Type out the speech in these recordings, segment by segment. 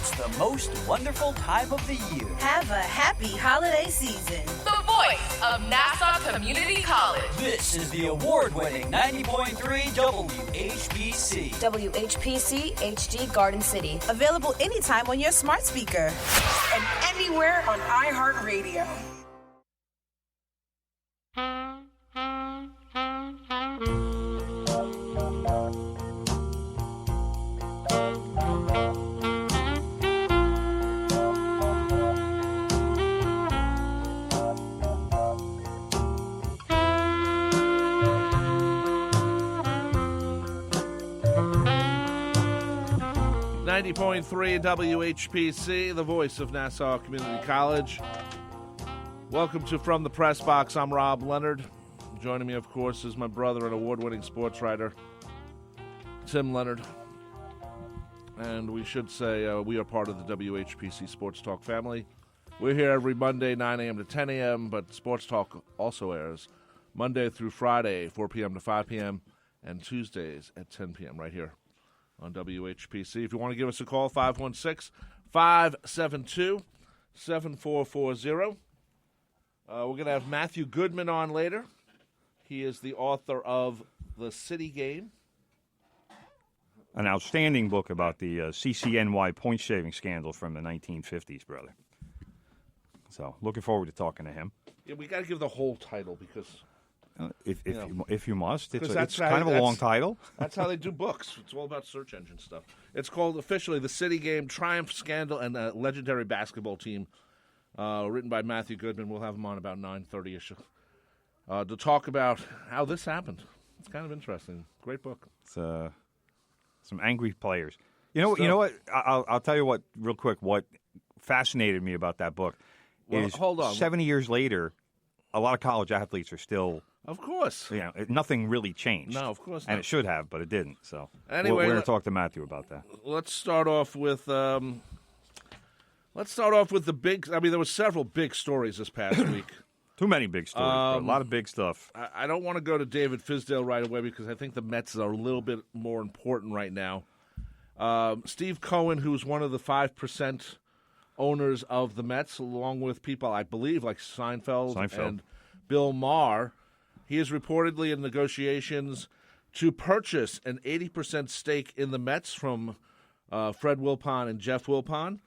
It's the most wonderful time of the year. Have a happy holiday season. The voice of Nassau Community College. This is the award-winning 90.3 WHPC. WHPC HD Garden City. Available anytime on your smart speaker. And anywhere on iHeartRadio. .3 WHPC, the voice of Nassau Community College. Welcome to From the Press Box. I'm Rob Leonard. Joining me, of course, is my brother and award-winning sports writer, Tim Leonard. And we should say we are part of the WHPC Sports Talk family. We're here every Monday, 9 a.m. to 10 a.m., but Sports Talk also airs Monday through Friday, 4 p.m. to 5 p.m., and Tuesdays at 10 p.m. right here on WHPC. If you want to give us a call, 516-572-7440. We're going to have Matthew Goodman on later. He is the author of The City Game. An outstanding book about the CCNY point-shaving scandal from the 1950s, brother. So, looking forward to talking to him. Yeah, we got to give the whole title because... If you must. It's how- kind of a long title. That's how they do books. It's all about search engine stuff. It's called officially The City Game, Triumph, Scandal, and a Legendary Basketball Team, written by Matthew Goodman. We'll have him on about 9:30ish to talk about how this happened. It's kind of interesting. Great book. It's some angry players. You know what? I'll tell you what real quick. What fascinated me about that book is hold on. 70 years later, a lot of college athletes are still. Of course. Nothing really changed. No, of course not. And it should have, but it didn't. So anyway, we're going to talk to Matthew about that. Let's start off with the big. I mean, there were several big stories this past week. Too many big stories. A lot of big stuff. I don't want to go to David Fizdale right away because I think the Mets are a little bit more important right now. Steve Cohen, who's one of the 5% owners of the Mets, along with people I believe like Seinfeld. And Bill Maher. He is reportedly in negotiations to purchase an 80% stake in the Mets from Fred Wilpon and Jeff Wilpon.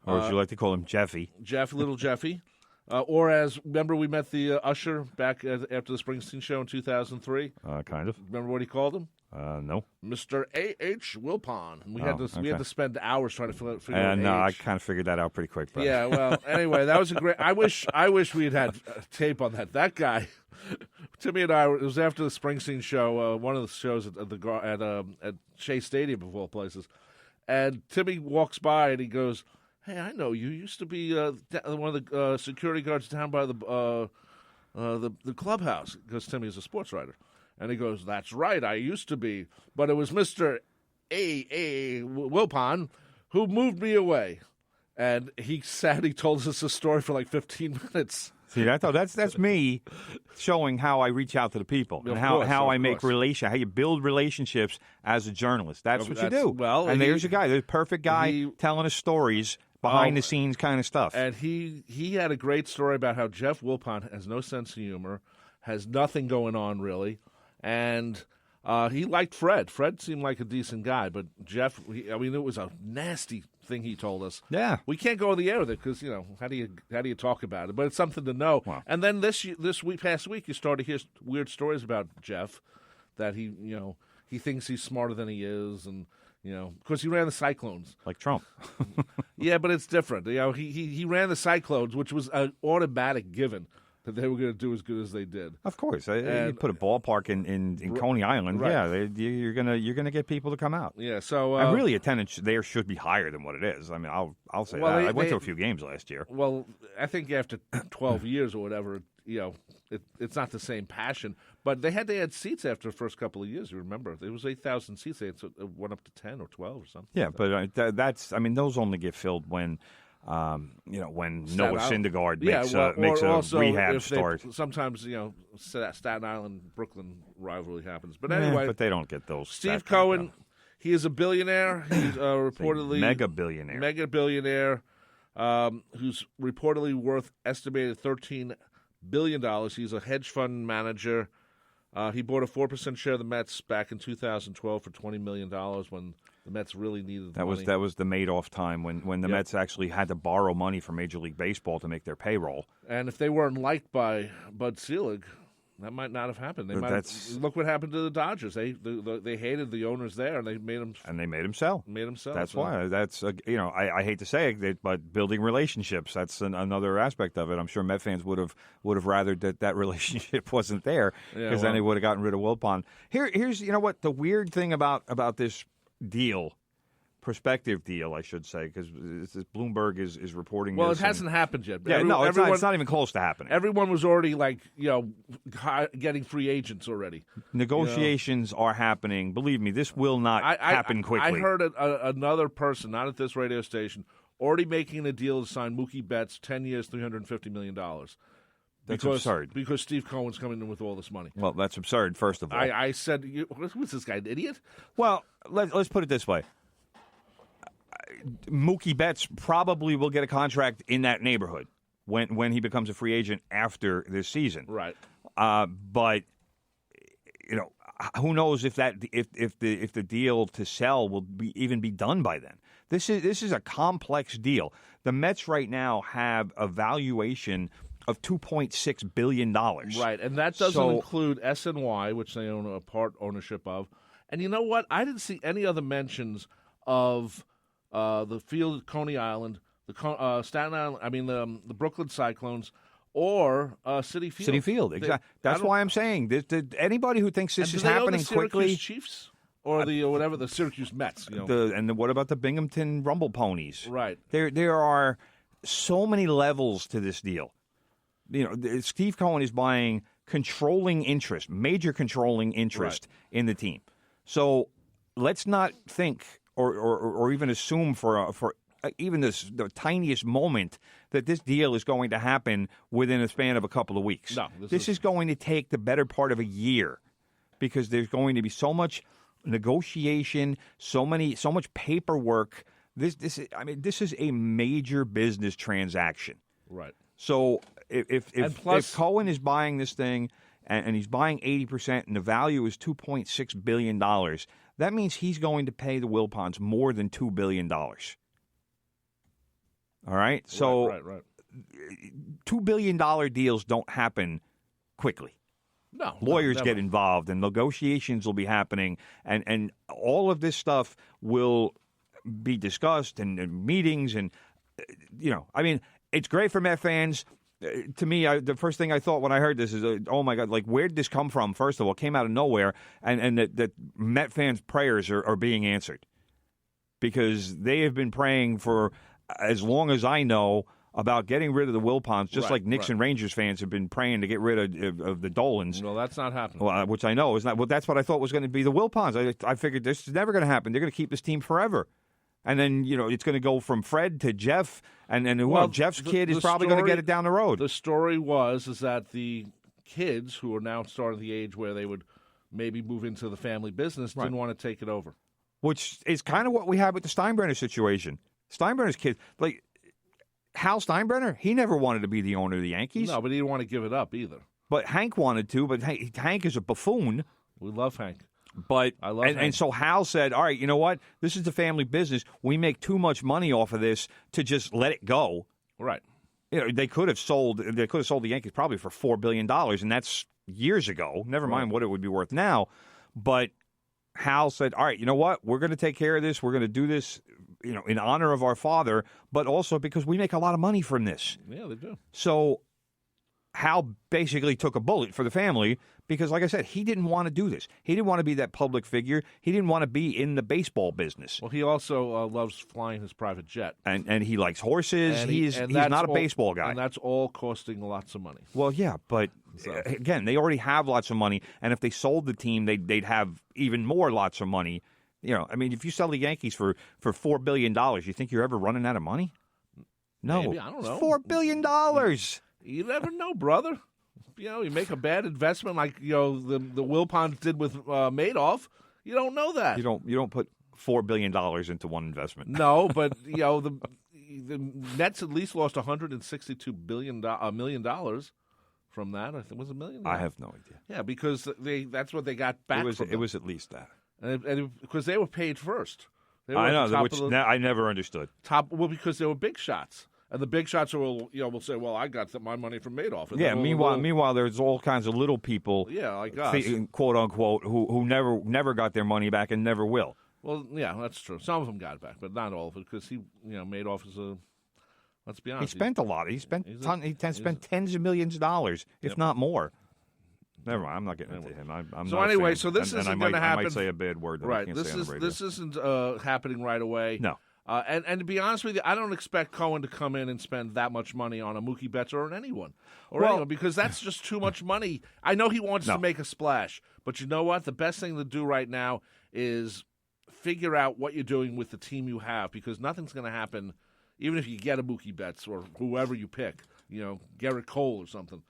Or as you like to call him, Jeffy. Little Jeffy. Or as, remember we met the usher back after the Springsteen show in 2003? Kind of. Remember what he called him? No. Mr. A.H. Wilpon. We had to spend hours trying to figure out No, H. I kind of figured that out pretty quick. But. Yeah, well, anyway, that was a great... I wish we had tape on that. That guy... Timmy and I, it was after the Springsteen show, one of the shows at Shea Stadium, of all places. And Timmy walks by and he goes, "Hey, I know you. You used to be one of the security guards down by the clubhouse." Because Timmy is a sports writer. And he goes, "That's right, I used to be. But it was Mr. A. Wilpon who moved me away." And he told us a story for like 15 minutes. See, that's me showing how I reach out to the people and how I make how you build relationships as a journalist. That's what you do. Well, and there's a guy, there's a perfect guy telling us stories, behind the scenes kind of stuff. And he had a great story about how Jeff Wilpon has no sense of humor, has nothing going on really, and he liked Fred. Fred seemed like a decent guy, but Jeff, it was a nasty thing he told us. Yeah, we can't go on the air with it because how do you talk about it? But it's something to know. Wow. And then past week, you started to hear weird stories about Jeff that he thinks he's smarter than he is, and because he ran the Cyclones like Trump. Yeah, but it's different. He ran the Cyclones, which was an automatic given that they were going to do as good as they did. Of course, you put a ballpark in Coney Island. Right. Yeah, you're gonna get people to come out. Yeah, so and really, attendance there should be higher than what it is. I mean, I'll say that. I went to a few games last year. Well, I think after 12 years or whatever, it's not the same passion. But they had seats after the first couple of years. You remember, there was 8,000 seats. It went up to 10 or 12 or something. Yeah, but those only get filled when. When Noah Syndergaard makes a rehab start. Sometimes, Staten Island, Brooklyn rivalry happens. But anyway. But they don't get those. Steve Cohen, He is a billionaire. He's reportedly mega billionaire. Mega billionaire, who's reportedly worth estimated $13 billion. He's a hedge fund manager. He bought a 4% share of the Mets back in 2012 for $20 million when the Mets really needed the money. That was the Madoff time when the Mets actually had to borrow money from Major League Baseball to make their payroll. And if they weren't liked by Bud Selig, that might not have happened. Look what happened to the Dodgers. They hated the owners there, and they made them sell. That's why. That's I hate to say it, but building relationships. That's another aspect of it. I'm sure Met fans would have rather that relationship wasn't there because then they would have gotten rid of Wilpon. Here's what the weird thing about this deal. Prospective deal, I should say, because Bloomberg is reporting. Well, this it hasn't happened yet. Yeah, it's not even close to happening. Everyone was already getting free agents already. Negotiations are happening. Believe me, this will not happen quickly. I heard another person, not at this radio station, already making a deal to sign Mookie Betts, 10 years, $350 million. That's absurd. Because Steve Cohen's coming in with all this money. Well, that's absurd, first of all. I said, was this guy an idiot? Well, let's put it this way. Mookie Betts probably will get a contract in that neighborhood when he becomes a free agent after this season. Right. But who knows if the deal to sell will even be done by then. This is a complex deal. The Mets right now have a valuation of $2.6 billion. Right, and that doesn't include SNY, which they own a part ownership of. And you know what? I didn't see any other mentions of the field at Coney Island, the Staten Island. I mean the Brooklyn Cyclones, or Citi Field. Citi Field, exactly. That's why I'm saying anybody who thinks this is happening quickly. Chiefs or the Syracuse Mets. What about the Binghamton Rumble Ponies? Right. There are so many levels to this deal. Steve Cohen is buying major controlling interest in the team. So let's not think or even assume for even the tiniest moment that this deal is going to happen within a span of a couple of weeks. No, this is going to take the better part of a year because there's going to be so much negotiation, so much paperwork. This is a major business transaction. Right. So if Cohen is buying this thing and he's buying 80% and the value is $2.6 billion, that means he's going to pay the Wilpons more than $2 billion. All right? So right. $2 billion deals don't happen quickly. No. Lawyers get involved and negotiations will be happening and all of this stuff will be discussed and meetings and, it's great for Met fans. To me, the first thing I thought when I heard this is, oh, my God, where did this come from? First of all, it came out of nowhere, and that Met fans' prayers are being answered because they have been praying for as long as I know about getting rid of the Wilpons, just like Knicks and Rangers fans have been praying to get rid of the Dolans. No, that's not happening. Well, which I know is not. Well, that's what I thought was going to be the Wilpons. I figured this is never going to happen. They're going to keep this team forever. And then, it's going to go from Fred to Jeff, and Jeff's kid is probably going to get it down the road. The story is that the kids, who are now starting the age where they would maybe move into the family business, didn't want to take it over. Which is kind of what we had with the Steinbrenner situation. Steinbrenner's kid, Hal Steinbrenner, he never wanted to be the owner of the Yankees. No, but he didn't want to give it up either. But Hank wanted to, but Hank is a buffoon. We love Hank. But I love and so Hal said, all right, you know what? This is the family business. We make too much money off of this to just let it go. Right. They could have sold the Yankees probably for $4 billion, and that's years ago. Never mind what it would be worth now. But Hal said, all right, you know what? We're going to take care of this. We're going to do this, in honor of our father, but also because we make a lot of money from this. Yeah, they do. So Hal basically took a bullet for the family because, like I said, he didn't want to do this. He didn't want to be that public figure. He didn't want to be in the baseball business. Well, he also loves flying his private jet. And he likes horses. He's not a baseball guy. And that's all costing lots of money. Well, yeah, but again, they already have lots of money. And if they sold the team, they'd have even more lots of money. If you sell the Yankees for $4 billion, you think you're ever running out of money? No. Maybe, I don't know. $4 billion. You never know, brother. You make a bad investment like the Wilpons did with Madoff. You don't know that. You don't put $4 billion into one investment. No, but the Nets at least lost $162 million from that. I think was $1 million. I have no idea. Yeah, because that's what they got back. It was at least that. And because they were paid first. They were I at the know, top which of the I never understood. because they were big shots. And the big shots will say, "Well, I got my money from Madoff." And Yeah. Meanwhile, there's all kinds of little people, like us, quote unquote, who never got their money back and never will. Well, yeah, that's true. Some of them got it back, but not all of it, because he, Madoff is a. Let's be honest. He spent a lot. He spent tens of millions of dollars, if not more. Never mind. I'm not getting into him. I'm so not anyway, a fan. So this isn't going to happen. I might say a bad word that I right. can't say on the radio. This isn't happening right away. No. And to be honest with you, I don't expect Cohen to come in and spend that much money on a Mookie Betts or on anyone, because that's just too much money. I know he wants to make a splash, but you know what? The best thing to do right now is figure out what you're doing with the team you have, because nothing's going to happen, even if you get a Mookie Betts or whoever you pick, Garrett Cole or something,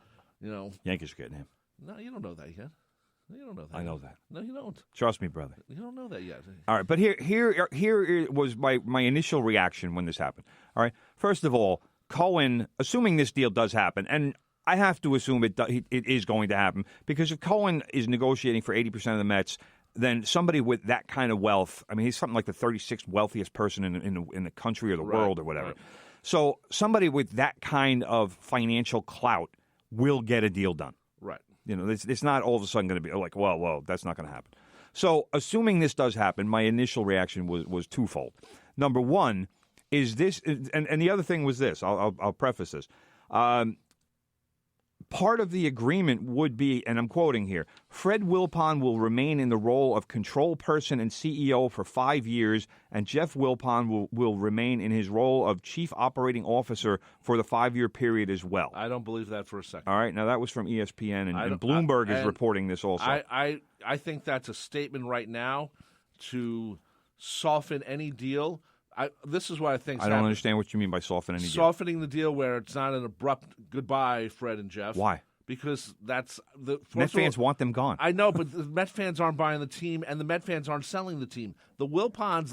Yankees are getting him. No, you don't know that yet. You don't know that. I know that. No, you don't. Trust me, brother. You don't know that yet. All right, but here was my initial reaction when this happened. All right, first of all, Cohen, assuming this deal does happen, and I have to assume it is going to happen, because if Cohen is negotiating for 80% of the Mets, then somebody with that kind of wealth, I mean, he's something like the 36th wealthiest person in the country or the world or whatever. Right. So somebody with that kind of financial clout will get a deal done. Right. It's not all of a sudden going to be like, well, that's not going to happen. So, assuming this does happen, my initial reaction was twofold. Number one is this, and the other thing was this. I'll preface this. Part of the agreement would be, and I'm quoting here, Fred Wilpon will remain in the role of control person and CEO for 5 years, and Jeff Wilpon will remain in his role of chief operating officer for the 5-year period as well. I don't believe that for a second. All right, now that was from ESPN, and Bloomberg is reporting this also. I think that's a statement right now to soften any deal. This is what I think. I don't understand what you mean by softening any deal. Softening the deal where it's not an abrupt goodbye, Fred and Jeff. Why? Because that's the Met fans want them gone. I know, but the Met fans aren't buying the team, and the Met fans aren't selling the team. The Wilpons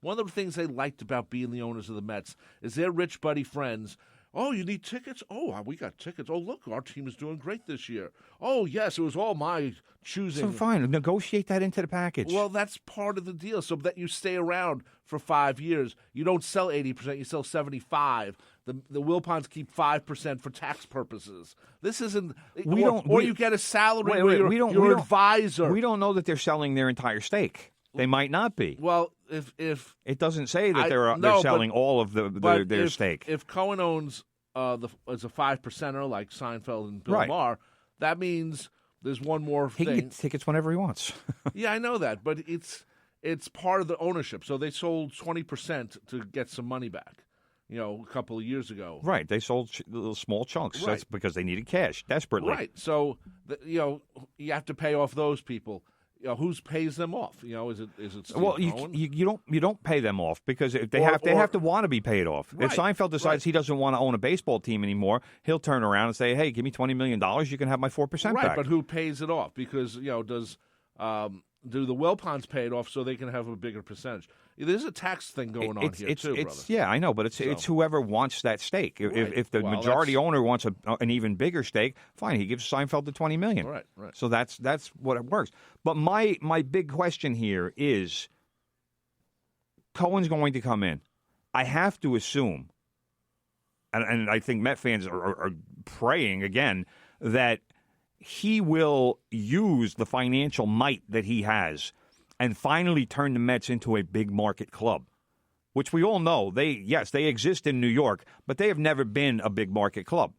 one of the things they liked about being the owners of the Mets is their rich buddy friends. Oh, you need tickets? Oh, we got tickets. Oh, look, our team is doing great this year. Oh, yes, it was all my choosing. So fine, negotiate that into the package. Well, that's part of the deal, so that you stay around for 5 years. You don't sell 80%, you sell 75%. The Wilpons keep 5% for tax purposes. This isn't. You get a salary where you're an advisor. We don't know that they're selling their entire stake. They might not be. Well, if it doesn't say that they're selling all of their stake. If Cohen owns as a 5%er like Seinfeld and Bill Maher, that means there's one more thing. He can get tickets whenever he wants. Yeah, I know that, but it's part of the ownership. So they sold 20% to get some money back. A couple of years ago. Right. They sold little small chunks. Right. That's because they needed cash desperately. Right. So, you have to pay off those people. Who pays them off? Is it Steve Cohen? You don't pay them off because if they have to want to be paid off. Right, if Seinfeld decides he doesn't want to own a baseball team anymore, he'll turn around and say, "Hey, give me $20 million. You can have my 4% back." Right, but who pays it off? Because do the Wilpons pay it off so they can have a bigger percentage? There's a tax thing going on here too, brother. Yeah, I know, but it's whoever wants that stake. If the majority owner wants an even bigger stake, fine, he gives Seinfeld the $20 million. Right. So that's what it works. But my big question here is, Cohen's going to come in. I have to assume, and I think Met fans are praying again, that he will use the financial might that he has and finally turn the Mets into a big market club, which we all know they exist in New York, but they have never been a big market club.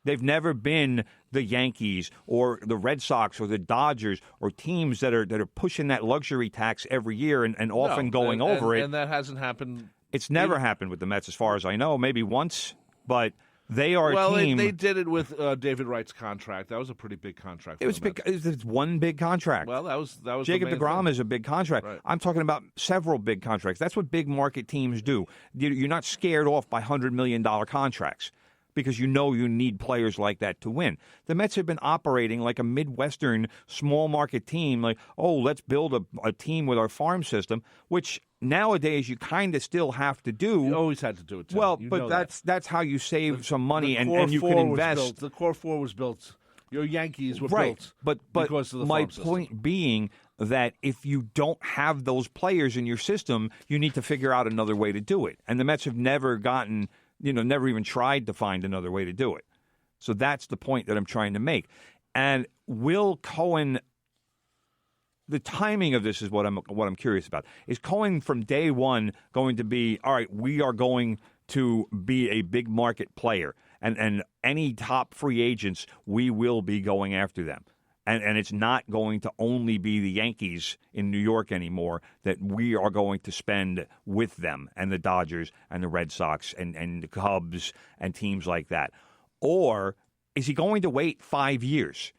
They've never been the Yankees or the Red Sox or the Dodgers or teams that are pushing that luxury tax every year and often going over it. And that hasn't happened. It's never happened with the Mets, as far as I know. Maybe once, but they are a team. They did it with David Wright's contract. That was a pretty big contract. It was big. It's one big contract. Well, that was Jacob the main deGrom thing. is a big contract. Right. I'm talking about several big contracts. That's what big market teams do. You're not scared off by $100 million contracts. because you know you need players like that to win. The Mets have been operating like a Midwestern small market team, like, oh, let's build a team with our farm system, which nowadays you kind of still have to do. You always had to do it, Tim. Well, You but know that's how you save some money the and core you four can was invest. built. The core four was built. Your Yankees were Right, built but because of the my farm system. point being that if you don't have those players in your system, you need to figure out another way to do it. And the Mets have never never even tried to find another way to do it. So that's the point that I'm trying to make. And will Cohen, the timing of this is what I'm curious about. Is Cohen from day one going to be, all right, we are going to be a big market player, and any top free agents, we will be going after them. And it's not going to only be the Yankees in New York anymore that we are going to spend with them, and the Dodgers and the Red Sox and the Cubs and teams like that. Or is he going to wait 5 years?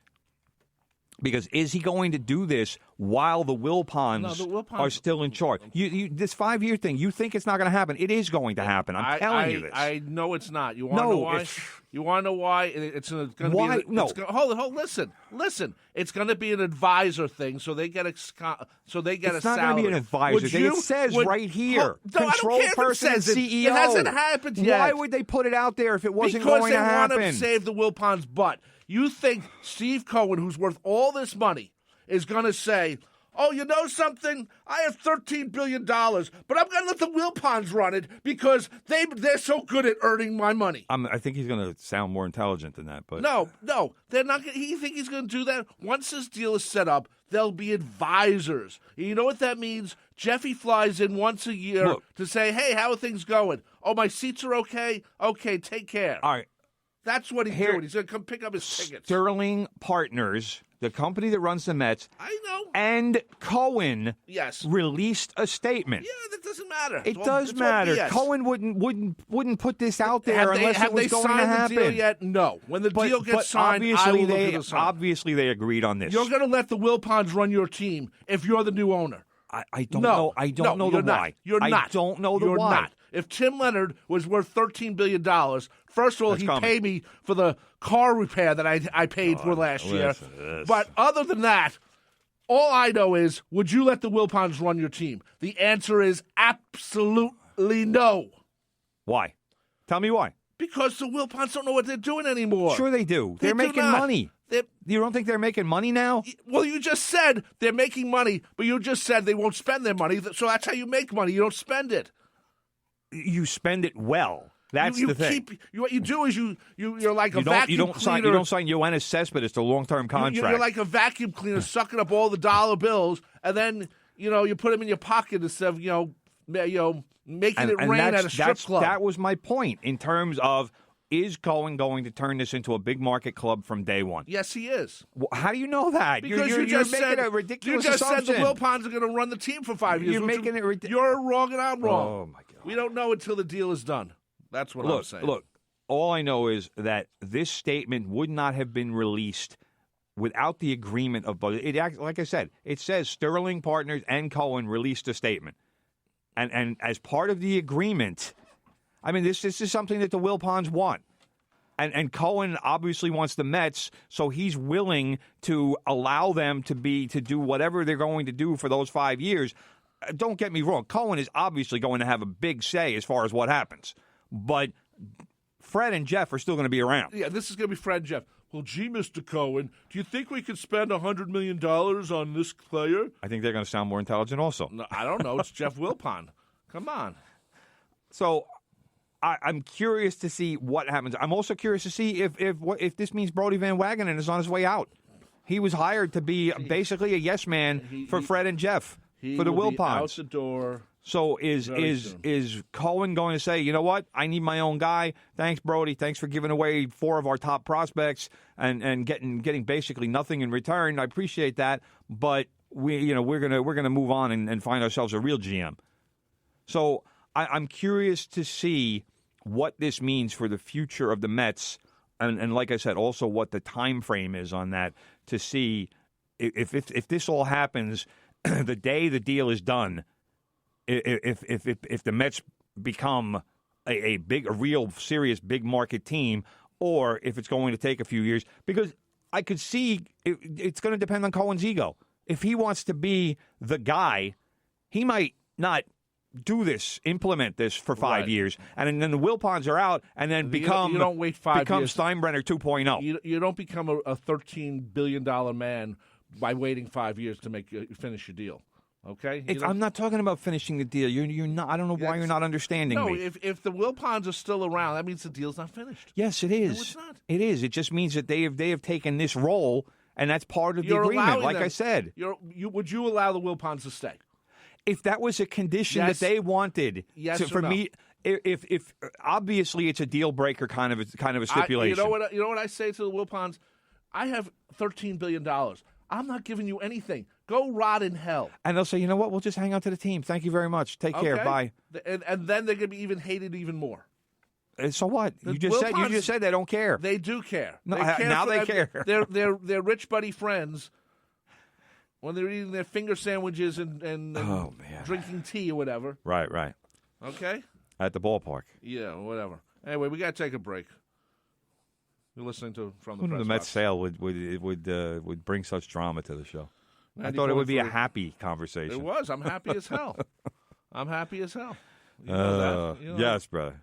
Because is he going to do this while the Wilpons are still in charge? This 5-year thing, you think it's not going to happen. It is going to happen. I'm telling you this. I know it's not. You want to know why? You want to know why? It's going to be... Why? No. Hold on. Listen. It's going to be an advisor thing, so they get a salary. It's not going to be an advisor thing. It says right here, control person and CEO. It hasn't happened yet. Why would they put it out there if it wasn't going to happen? Because they want to save the Wilpons' butt. You think Steve Cohen, who's worth all this money, is going to say, oh, you know something? I have $13 billion, but I'm going to let the Wilpons run it because they're so good at earning my money. I think he's going to sound more intelligent than that. But No, they're not. You think he's going to do that? Once this deal is set up, there'll be advisors. You know what that means? Jeffy flies in once a year to say, hey, how are things going? Oh, my seats are okay? Okay, take care. All right. That's what he's doing. He's going to come pick up his tickets. Sterling Partners, the company that runs the Mets, I know, and Cohen released a statement. Yeah, that doesn't matter. It does matter. Cohen wouldn't put this out there unless it was going to happen. Have they signed the deal yet? No. When the deal gets signed, I will look at the sign. Obviously, they agreed on this. You're going to let the Wilpons run your team if you're the new owner. I don't know. I don't know the why. You're not. I don't know the why. You're not. If Tim Leonard was worth $13 billion, first of all, he'd pay me for the car repair that I paid for last year. But other than that, all I know is, would you let the Wilpons run your team? The answer is absolutely no. Why? Tell me why. Because the Wilpons don't know what they're doing anymore. Sure they do. They're making money. You don't think they're making money now? Well, you just said they're making money, but you just said they won't spend their money, so that's how you make money. You don't spend it. You spend it well. That's the thing. What you do is you're like a vacuum cleaner. You don't sign Yoenis Cespedes to a long-term contract. You're like a vacuum cleaner sucking up all the dollar bills, and then you put them in your pocket instead of making it rain at a strip club. That was my point in terms of, is Cohen going to turn this into a big market club from day one? Yes, he is. Well, how do you know that? Because you're just making said, a ridiculous assumption. You just said the Wilpons are going to run the team for 5 years. You're making it ridiculous. You're wrong and I'm wrong. Oh, my God. We don't know until the deal is done. That's what I'm saying. Look, all I know is that this statement would not have been released without the agreement of both. Like I said, it says Sterling Partners and Cohen released a statement. And as part of the agreement, I mean, this is something that the Wilpons want. And Cohen obviously wants the Mets, so he's willing to allow them to do whatever they're going to do for those 5 years. Don't get me wrong. Cohen is obviously going to have a big say as far as what happens. But Fred and Jeff are still going to be around. Yeah, this is going to be Fred and Jeff. Well, gee, Mr. Cohen, do you think we could spend $100 million on this player? I think they're going to sound more intelligent also. No, I don't know. It's Jeff Wilpon. Come on. So I'm curious to see what happens. I'm also curious to see if this means Brody Van Wagenen is on his way out. He was hired to be basically a yes man for Fred and Jeff for the Wilpons. Out the door. So is Cohen going to say, you know what? I need my own guy. Thanks, Brody. Thanks for giving away 4 of our top prospects and getting basically nothing in return. I appreciate that, but we're gonna move on and find ourselves a real GM. So I'm curious to see what this means for the future of the Mets, and like I said, also what the time frame is on that, to see if this all happens the day the deal is done. If the Mets become a real serious big market team, or if it's going to take a few years. Because I could see it's going to depend on Cohen's ego. If he wants to be the guy, he might not implement this for 5 years, and then the Wilpons are out, and then you don't wait 5 years. Steinbrenner 2.0. You don't become a $13 billion man by waiting 5 years to finish your deal. Okay, I'm not talking about finishing the deal. You're not. I don't know why you're not understanding me. No, if the Wilpons are still around, that means the deal's not finished. Yes, it is. No, it's not. It is. It just means that they have taken this role, and that's part of the agreement. Like I said, would you allow the Wilpons to stay? If that was a condition that they wanted, for no? me, if obviously it's a deal breaker kind of a stipulation. You know what I say to the Wilpons? I have $13 billion. I'm not giving you anything. Go rot in hell. And they'll say, you know what? We'll just hang on to the team. Thank you very much. Take care. Bye. And then they're going to be hated even more. And so what? You just said they don't care. They do care. No, now they care. They're rich buddy friends when they're eating their finger sandwiches and drinking tea or whatever. Right. Okay? At the ballpark. Yeah, whatever. Anyway, we got to take a break. You're listening to From the Who knew the Mets sale would bring such drama to the show? I thought it would be a happy conversation. It was. I'm happy as hell. You know that? Yes, brother.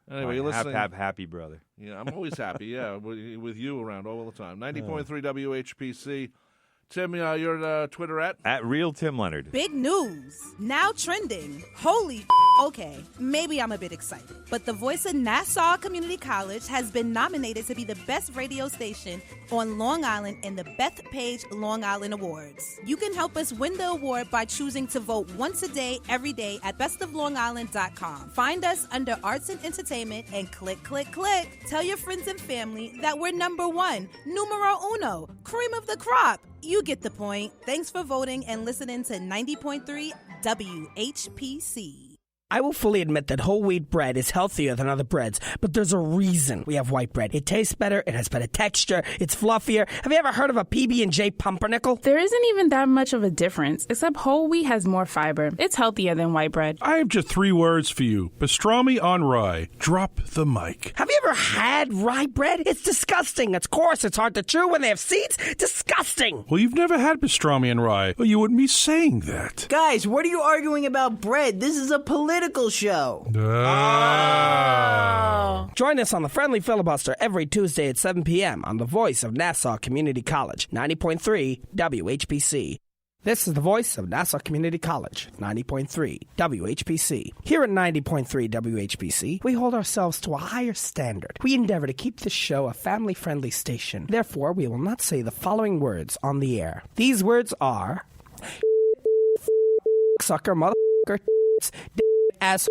Anyway, you're listening. Happy, brother. Yeah, I'm always happy, with you around all the time. 90.3 WHPC. Tim, your Twitter at Real Tim Leonard. Big news. Now trending. Holy okay, maybe I'm a bit excited. But the voice of Nassau Community College has been nominated to be the best radio station on Long Island in the Bethpage Long Island Awards. You can help us win the award by choosing to vote once a day, every day at bestoflongisland.com. Find us under Arts and Entertainment and click. Tell your friends and family that we're number one, numero uno, cream of the crop. You get the point. Thanks for voting and listening to 90.3 WHPC. I will fully admit that whole wheat bread is healthier than other breads, but there's a reason we have white bread. It tastes better, it has better texture, it's fluffier. Have you ever heard of a PB&J pumpernickel? There isn't even that much of a difference, except whole wheat has more fiber. It's healthier than white bread. I have just 3 words for you. Pastrami on rye. Drop the mic. Have you ever had rye bread? It's disgusting. It's coarse, it's hard to chew when they have seeds. Disgusting. Well, you've never had pastrami on rye, or you wouldn't be saying that. Guys, what are you arguing about bread? This is a political show. Join us on the Friendly Filibuster every Tuesday at 7 p.m. on the voice of Nassau Community College, 90.3 WHPC. This is the voice of Nassau Community College, 90.3 WHPC. Here at 90.3 WHPC, we hold ourselves to a higher standard. We endeavor to keep this show a family-friendly station. Therefore, we will not say the following words on the air. These words are sucker, motherfucker, ass.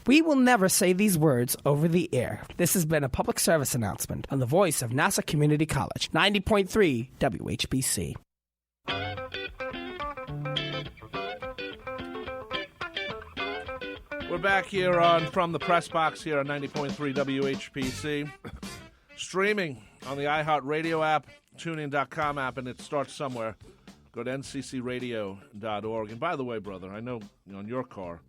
We will never say these words over the air. This has been a public service announcement on the voice of Nassau Community College, 90.3 WHPC. We're back here on From the Press Box here on 90.3 WHPC. Streaming on the iHeartRadio app, TuneIn.com app, and it starts somewhere. Go to nccradio.org. And by the way, brother, I know on your car,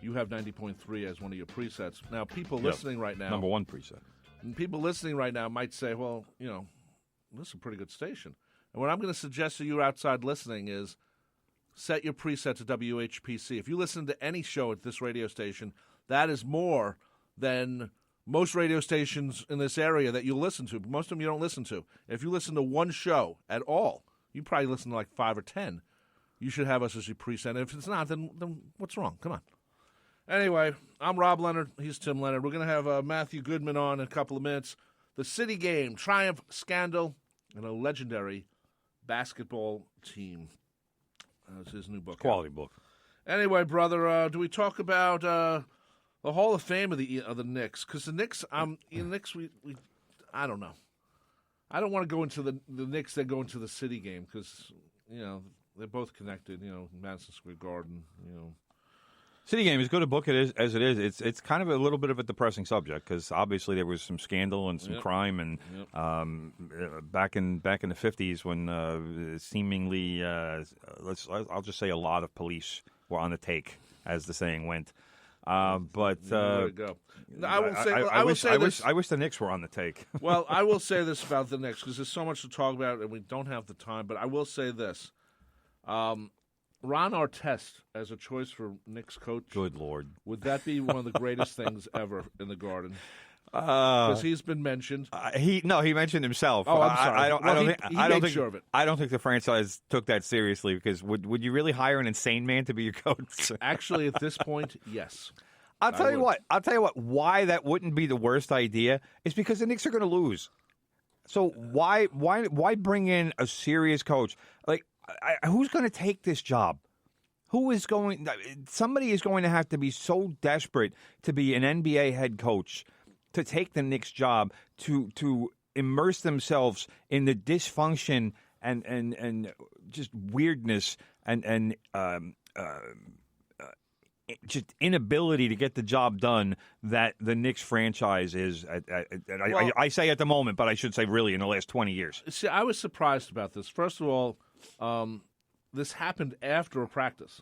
you have 90.3 as one of your presets. Now, people listening right now... Number 1 preset. And people listening right now might say, well, this is a pretty good station. And what I'm going to suggest to you outside listening is set your preset to WHPC. If you listen to any show at this radio station, that is more than most radio stations in this area that you listen to. Most of them you don't listen to. If you listen to one show at all, you probably listen to like 5 or 10. You should have us as your preset. And if it's not, then what's wrong? Come on. Anyway, I'm Rob Leonard. He's Tim Leonard. We're going to have Matthew Goodman on in a couple of minutes. The City Game, Triumph, Scandal, and a legendary basketball team. That's his new book. Quality book. Anyway, brother, do we talk about the Hall of Fame of the Knicks? Because the Knicks, I don't know. I don't want to go into the Knicks. They go into the City Game because they're both connected. Madison Square Garden. City Game, as good a book as it is, it's kind of a little bit of a depressing subject because obviously there was some scandal and some crime and back in the 50s when seemingly I'll just say a lot of police were on the take, as the saying went. But Way to go. No, I will say. I wish the Knicks were on the take. Well, I will say this about the Knicks because there's so much to talk about and we don't have the time. But I will say this: Ron Artest as a choice for Knicks coach. Good Lord, would that be one of the greatest things ever in the Garden? Because he's been mentioned. He mentioned himself. Oh, I'm sorry. I don't think sure of it. I don't think the franchise took that seriously because would you really hire an insane man to be your coach? Actually, at this point, yes. I'll tell you what. Why that wouldn't be the worst idea is because the Knicks are going to lose. So why bring in a serious coach? Like, who's going to take this job? Somebody is going to have to be so desperate to be an NBA head coach to take the Knicks job, to immerse themselves in the dysfunction and just weirdness and just inability to get the job done that the Knicks franchise is. I say at the moment, but I should say really in the last 20 years. See, I was surprised about this. First of all, this happened after a practice.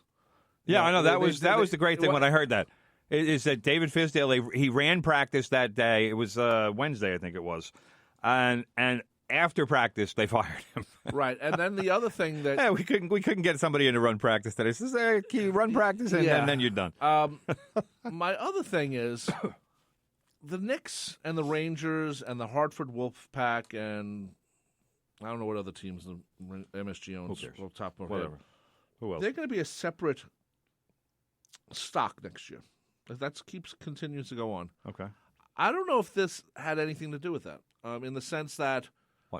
Yeah, I know that was the great thing when I heard that. Is that David Fizdale? He ran practice that day. It was Wednesday, I think it was, and after practice they fired him. Right, and then the other thing that we couldn't get somebody in to run practice today. Says, "Can you run practice?" And then you're done. My other thing is the Knicks and the Rangers and the Hartford Wolfpack and I don't know what other teams the MSG owns. Who cares? Well, top of Whatever. Who else? They're going to be a separate stock next year. That continues to go on. Okay. I don't know if this had anything to do with that, in the sense that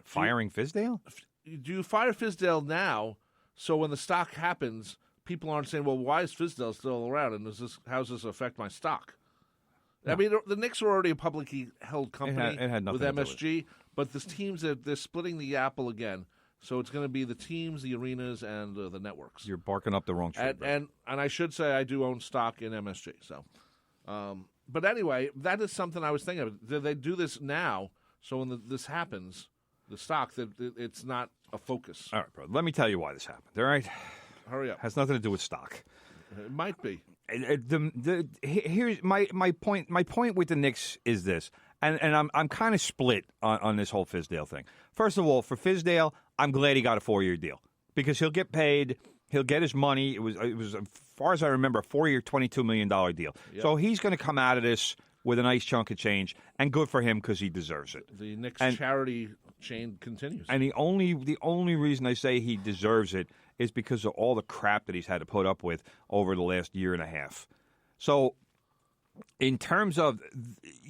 firing Fizdale? Do you fire Fizdale now? So when the stock happens, people aren't saying, "Well, why is Fizdale still around? And how does this affect my stock?" No. I mean, the Knicks were already a publicly held company it had with nothing MSG, to do with it. but the teams they're splitting the apple again. So it's going to be the teams, the arenas, and the networks. You're barking up the wrong tree. And I should say I do own stock in MSG. So, but anyway, that is something I was thinking of. Do they do this now? So when this happens, the stock that it's not a focus. All right, bro. Let me tell you why this happened. All right, hurry up. Has nothing to do with stock. It might be. Here's my point. My point with the Knicks is this, and I'm kind of split on this whole Fizdale thing. First of all, for Fizdale, I'm glad he got a 4-year deal because he'll get paid. He'll get his money. It was as far as I remember, a 4-year, $22 million deal. Yep. So he's going to come out of this with a nice chunk of change, and good for him because he deserves it. The Knicks charity chain continues. And the only reason I say he deserves it is because of all the crap that he's had to put up with over the last year and a half. So in terms of,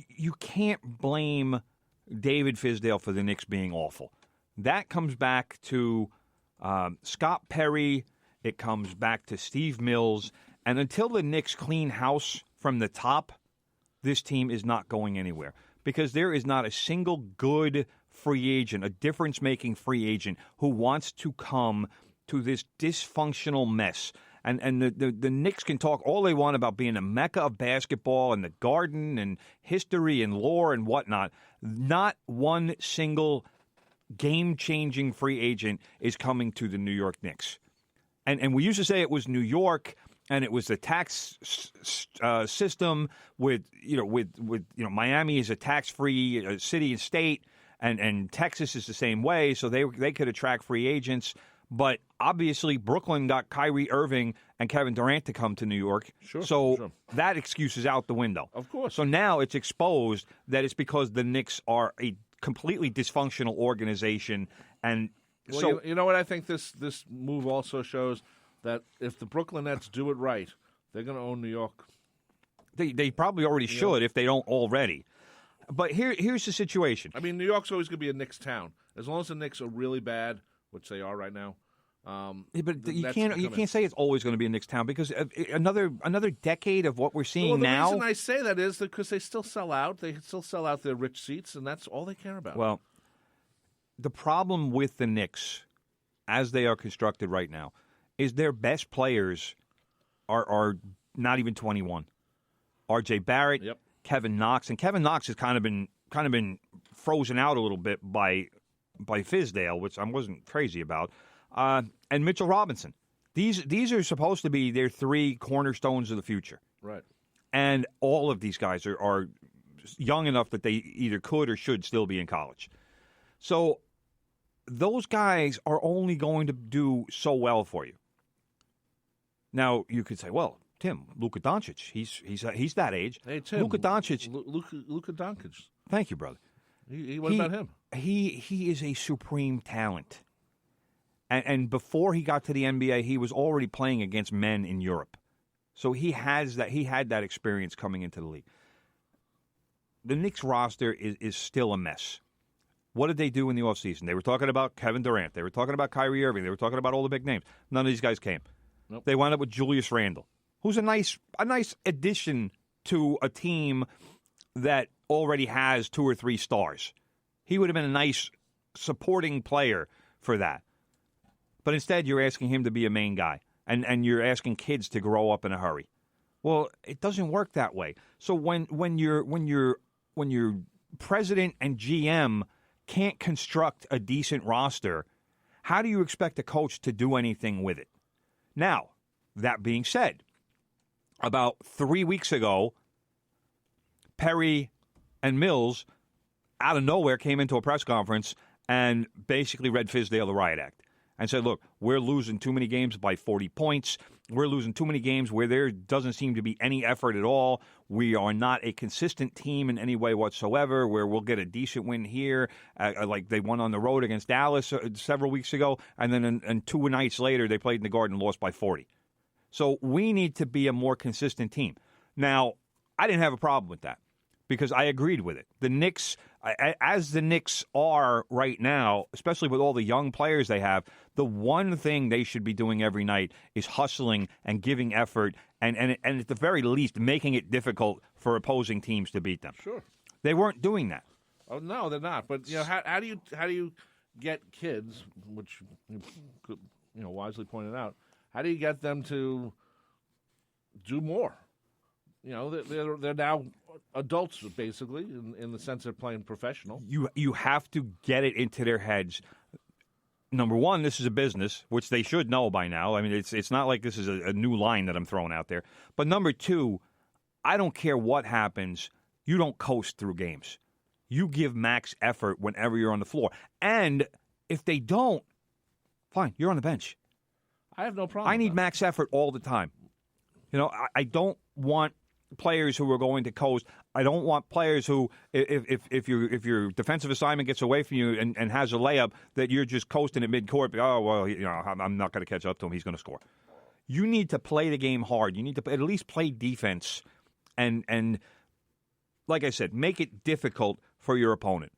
you can't blame David Fizdale for the Knicks being awful. That comes back to Scott Perry. It comes back to Steve Mills. And until the Knicks clean house from the top, this team is not going anywhere because there is not a single good free agent, a difference-making free agent who wants to come to this dysfunctional mess. And the Knicks can talk all they want about being a mecca of basketball and the Garden and history and lore and whatnot. Not one single game-changing free agent is coming to the New York Knicks. And we used to say it was New York and it was the tax system with Miami is a tax-free city and state, and Texas is the same way, so they could attract free agents. But obviously, Brooklyn got Kyrie Irving and Kevin Durant to come to New York. Sure. That excuse is out the window. Of course. So now it's exposed that it's because the Knicks are a completely dysfunctional organization. And well, so you know what I think this move also shows? That if the Brooklyn Nets do it right, they're going to own New York. They probably already should if they don't already. But here's the situation. I mean, New York's always going to be a Knicks town. As long as the Knicks are really bad, which they are right now. But you can't say it's always going to be a Knicks town because another decade of what we're seeing now. The reason I say that is because they still sell out. They still sell out their rich seats, and that's all they care about. Well, the problem with the Knicks, as they are constructed right now, is their best players are not even 21. R.J. Barrett, Kevin Knox, and Kevin Knox has kind of been frozen out a little bit by Fizdale, which I wasn't crazy about, and Mitchell Robinson. These are supposed to be their three cornerstones of the future. Right. And And all of these guys are young enough that they either could or should still be in college. So those guys are only going to do so well for you. Now, you could say, well, Tim, Luka Doncic, he's that age. Hey, Tim. Luka Doncic. Luka Doncic. Thank you, brother. What about him? He is a supreme talent. And before he got to the NBA, he was already playing against men in Europe. So he had that experience coming into the league. The Knicks roster is still a mess. What did they do in the offseason? They were talking about Kevin Durant. They were talking about Kyrie Irving. They were talking about all the big names. None of these guys came. Nope. They wound up with Julius Randle, who's a nice addition to a team that already has 2 or 3 stars. He would have been a nice supporting player for that. But instead, you're asking him to be a main guy, and you're asking kids to grow up in a hurry. Well, it doesn't work that way. So when your president and GM can't construct a decent roster, how do you expect a coach to do anything with it? Now, that being said, about 3 weeks ago, Perry and Mills, out of nowhere, came into a press conference and basically read Fizdale the Riot Act and said, look, we're losing too many games by 40 points. We're losing too many games where there doesn't seem to be any effort at all. We are not a consistent team in any way whatsoever, where we'll get a decent win here, like they won on the road against Dallas several weeks ago, and then and 2 nights later they played in the Garden and lost by 40. So we need to be a more consistent team. Now, I didn't have a problem with that because I agreed with it. The Knicks, as the Knicks are right now, especially with all the young players they have, the one thing they should be doing every night is hustling and giving effort and at the very least making it difficult for opposing teams to beat them. Sure. They weren't doing that. Oh no, they're not. But how do you get kids, which you wisely pointed out, how do you get them to do more? They're now adults, basically, in the sense they're playing professional. You have to get it into their heads. Number one, this is a business, which they should know by now. I mean, it's not like this is a new line that I'm throwing out there. But number two, I don't care what happens. You don't coast through games. You give max effort whenever you're on the floor. And if they don't, fine, you're on the bench. I have no problem. I need max effort all the time. I don't want players who are going to coast. I don't want players who, if your defensive assignment gets away from you and has a layup, that you're just coasting at midcourt. Oh, well, I'm not going to catch up to him. He's going to score. You need to play the game hard. You need to at least play defense and like I said, make it difficult for your opponent.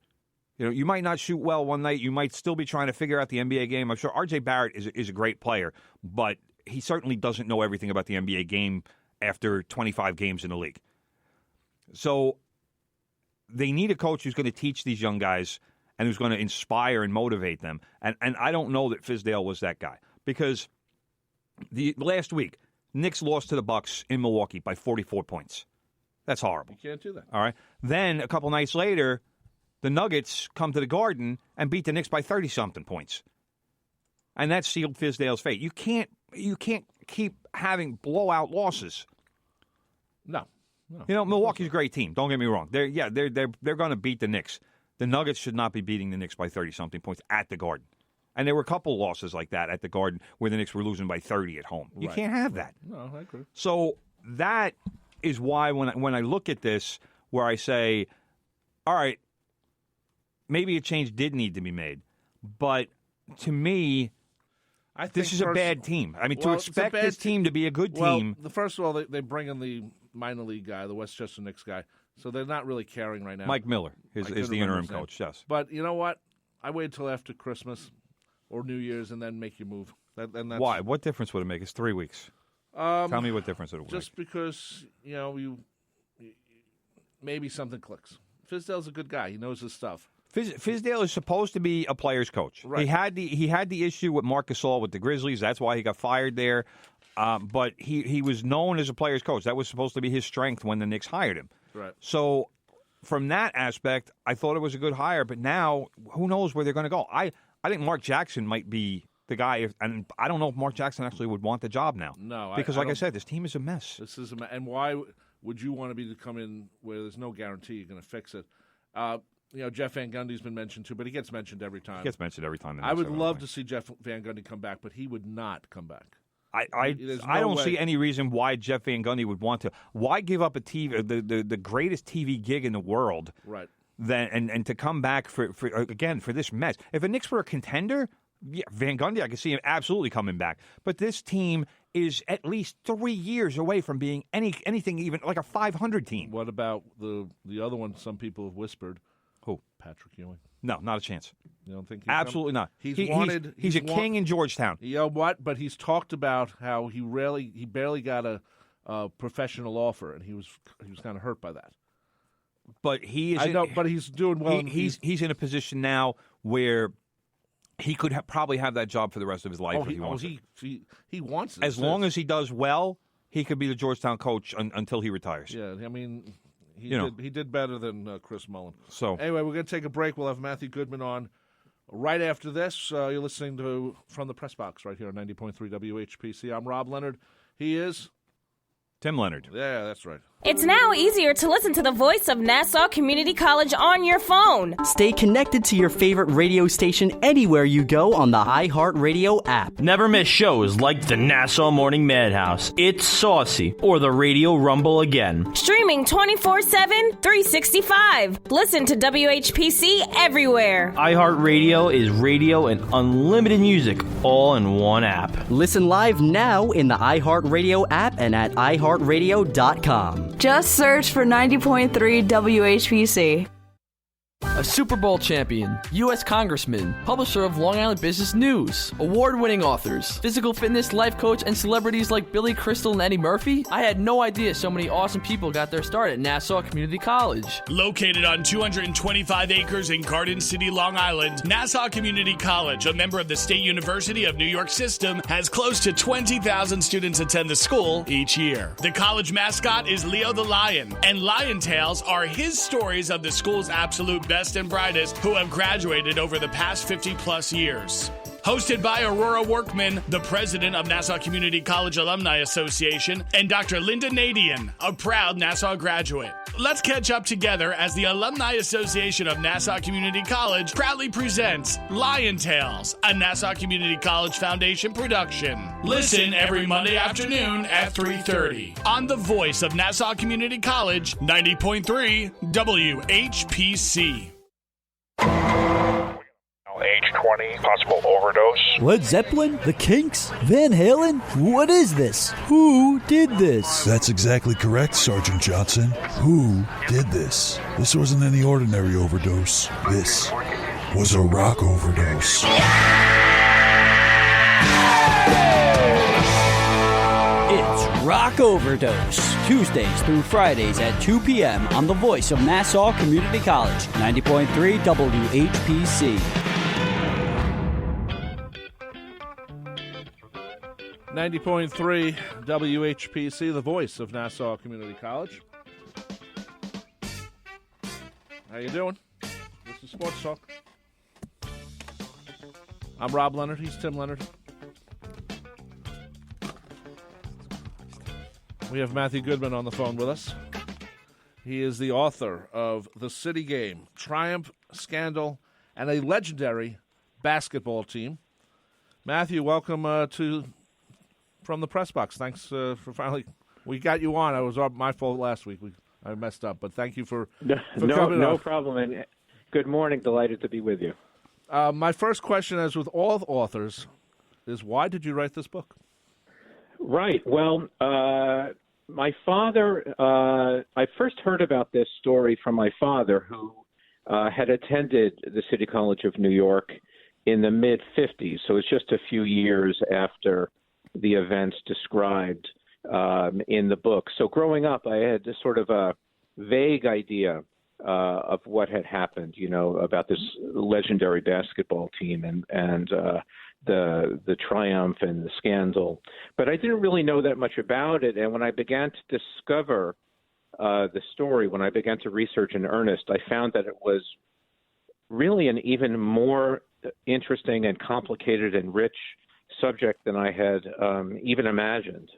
You might not shoot well one night. You might still be trying to figure out the NBA game. I'm sure R.J. Barrett is a great player, but he certainly doesn't know everything about the NBA game after 25 games in the league. So they need a coach who's going to teach these young guys and who's going to inspire and motivate them. And I don't know that Fizdale was that guy because the last week, Knicks lost to the Bucks in Milwaukee by 44 points. That's horrible. You can't do that. All right. Then a couple nights later, the Nuggets come to the Garden and beat the Knicks by 30-something points. And that sealed Fizdale's fate. You can't keep having blowout losses. No. Milwaukee's a great team. Don't get me wrong. They're going to beat the Knicks. The Nuggets should not be beating the Knicks by 30-something points at the Garden. And there were a couple losses like that at the Garden where the Knicks were losing by 30 at home. You can't have that. No, I agree. So that is why when I look at this, where I say, all right, maybe a change did need to be made. But to me, this is a bad team. I mean, to expect this team to be a good team. Well, first of all, they bring in the minor league guy, the Westchester Knicks guy, so they're not really caring right now. Mike Miller is the interim coach, yes. But you know what? I wait until after Christmas or New Year's and then make your move. That's, why? What difference would it make? It's 3 weeks. Tell me what difference it would make. Just because, you maybe something clicks. Fizdale's a good guy. He knows his stuff. Fizdale is supposed to be a player's coach. Right. He had the issue with Marc Gasol with the Grizzlies. That's why he got fired there. But he was known as a player's coach. That was supposed to be his strength when the Knicks hired him. Right. So from that aspect, I thought it was a good hire. But now, who knows where they're going to go? I think Mark Jackson might be the guy, and I don't know if Mark Jackson actually would want the job now. No, because like I said, this team is a mess. This is a mess. And why would you want to come in where there's no guarantee you're going to fix it? Jeff Van Gundy's been mentioned too, but he gets mentioned every time. I would love to see Jeff Van Gundy come back, but he would not come back. I don't see any reason why Jeff Van Gundy would want to. Why give up the greatest TV gig in the world? Right. And to come back for this mess. If the Knicks were a contender, yeah, Van Gundy, I could see him absolutely coming back. But this team is at least 3 years away from being anything even like a 500 team. What about the other one? Some people have whispered. Who? Patrick Ewing. No, not a chance. You don't think? Absolutely not. He's a king in Georgetown. You know what? But he's talked about how he barely got a professional offer, and he was kind of hurt by that. But he is. I know, but he's doing well. He's in a position now where he could probably have that job for the rest of his life if he wants it. He wants it. As long as he does well, he could be the Georgetown coach until he retires. Yeah, I mean, he did better than Chris Mullin. So anyway, we're going to take a break. We'll have Matthew Goodman on right after this. You're listening to From the Press Box right here on 90.3 WHPC. I'm Rob Leonard. He is Tim Leonard. Yeah, that's right. It's now easier to listen to the voice of Nassau Community College on your phone. Stay connected to your favorite radio station anywhere you go on the iHeartRadio app. Never miss shows like the Nassau Morning Madhouse, It's Saucy, or the Radio Rumble Again. Streaming 24/7, 365. Listen to WHPC everywhere. iHeartRadio is radio and unlimited music all in one app. Listen live now in the iHeartRadio app and at iHeartRadio.com. Just search for 90.3 WHPC. A Super Bowl champion, U.S. Congressman, publisher of Long Island Business News, award-winning authors, physical fitness life coach, and celebrities like Billy Crystal and Eddie Murphy. I had no idea so many awesome people got their start at Nassau Community College. Located on 225 acres in Garden City, Long Island, Nassau Community College, a member of the State University of New York System, has close to 20,000 students attend the school each year. The college mascot is Leo the Lion, and Lion Tales are his stories of the school's absolute best and brightest who have graduated over the past 50-plus years. Hosted by Aurora Workman, the president of Nassau Community College Alumni Association, and Dr. Linda Nadian, a proud Nassau graduate. Let's catch up together as the Alumni Association of Nassau Community College proudly presents Lion Tales, a Nassau Community College Foundation production. Listen every Monday afternoon at 3:30 on the voice of Nassau Community College, 90.3 WHPC. Age 20, possible overdose. Led Zeppelin? The Kinks? Van Halen? What is this? Who did this? That's exactly correct, Sergeant Johnson. Who did this? This wasn't any ordinary overdose. This was a rock overdose. It's Rock Overdose, Tuesdays through Fridays at 2 p.m. on the voice of Nassau Community College, 90.3 WHPC. 90.3 WHPC, the voice of Nassau Community College. How you doing? This is Sports Talk. I'm Rob Leonard. He's Tim Leonard. We have Matthew Goodman on the phone with us. He is the author of The City Game, Triumph, Scandal, and a Legendary Basketball Team. Matthew, welcome to From the Press Box. Thanks for finally, we got you on. It was my fault last week. I messed up, but thank you for coming No on. problem, and good morning. Delighted to be with you. My first question, as with all authors, is why did you write this book? Right. Well, my father, I first heard about this story from my father, who had attended the City College of New York in the mid-'50s. So it's just a few years after the events described in the book. So growing up, I had this sort of a vague idea of what had happened, about this legendary basketball team and the triumph and the scandal. But I didn't really know that much about it. And when I began to discover the story, when I began to research in earnest, I found that it was really an even more interesting and complicated and rich subject than I had even imagined.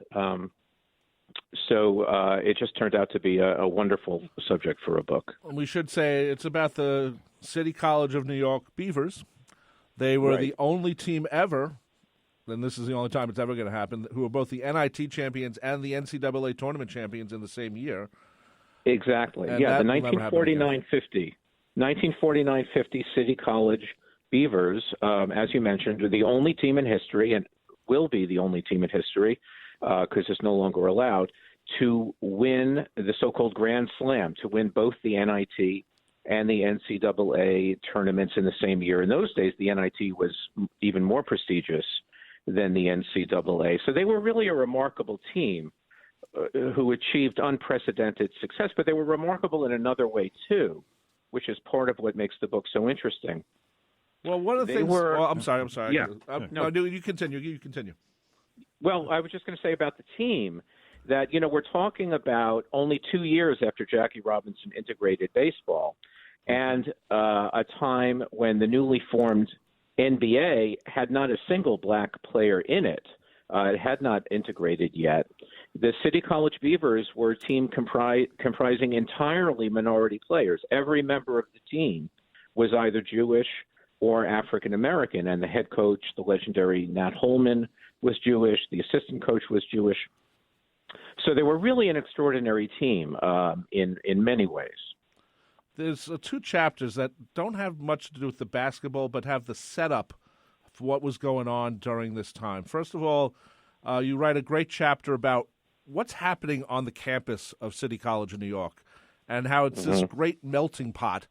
So it just turned out to be a wonderful subject for a book. We should say it's about the City College of New York Beavers. They were the only team ever, and this is the only time it's ever going to happen, who were both the NIT champions and the NCAA tournament champions in the same year. Exactly. And the 1949-50 City College Beavers, as you mentioned, are the only team in history, and will be the only team in history, because it's no longer allowed, to win the so-called Grand Slam, to win both the NIT and the NCAA tournaments in the same year. In those days, the NIT was even more prestigious than the NCAA. So they were really a remarkable team who achieved unprecedented success, but they were remarkable in another way, too, which is part of what makes the book so interesting. Well, one of the things... I'm sorry. Yeah. No, you continue. You continue. Well, I was just going to say about the team that, we're talking about only 2 years after Jackie Robinson integrated baseball, and a time when the newly formed NBA had not a single black player in it. It had not integrated yet. The City College Beavers were a team comprising entirely minority players. Every member of the team was either Jewish or African American, and the head coach, the legendary Nat Holman, was Jewish. The assistant coach was Jewish. So they were really an extraordinary team in many ways. There's 2 chapters that don't have much to do with the basketball, but have the setup for what was going on during this time. First of all, you write a great chapter about what's happening on the campus of City College of New York and how it's this great melting pot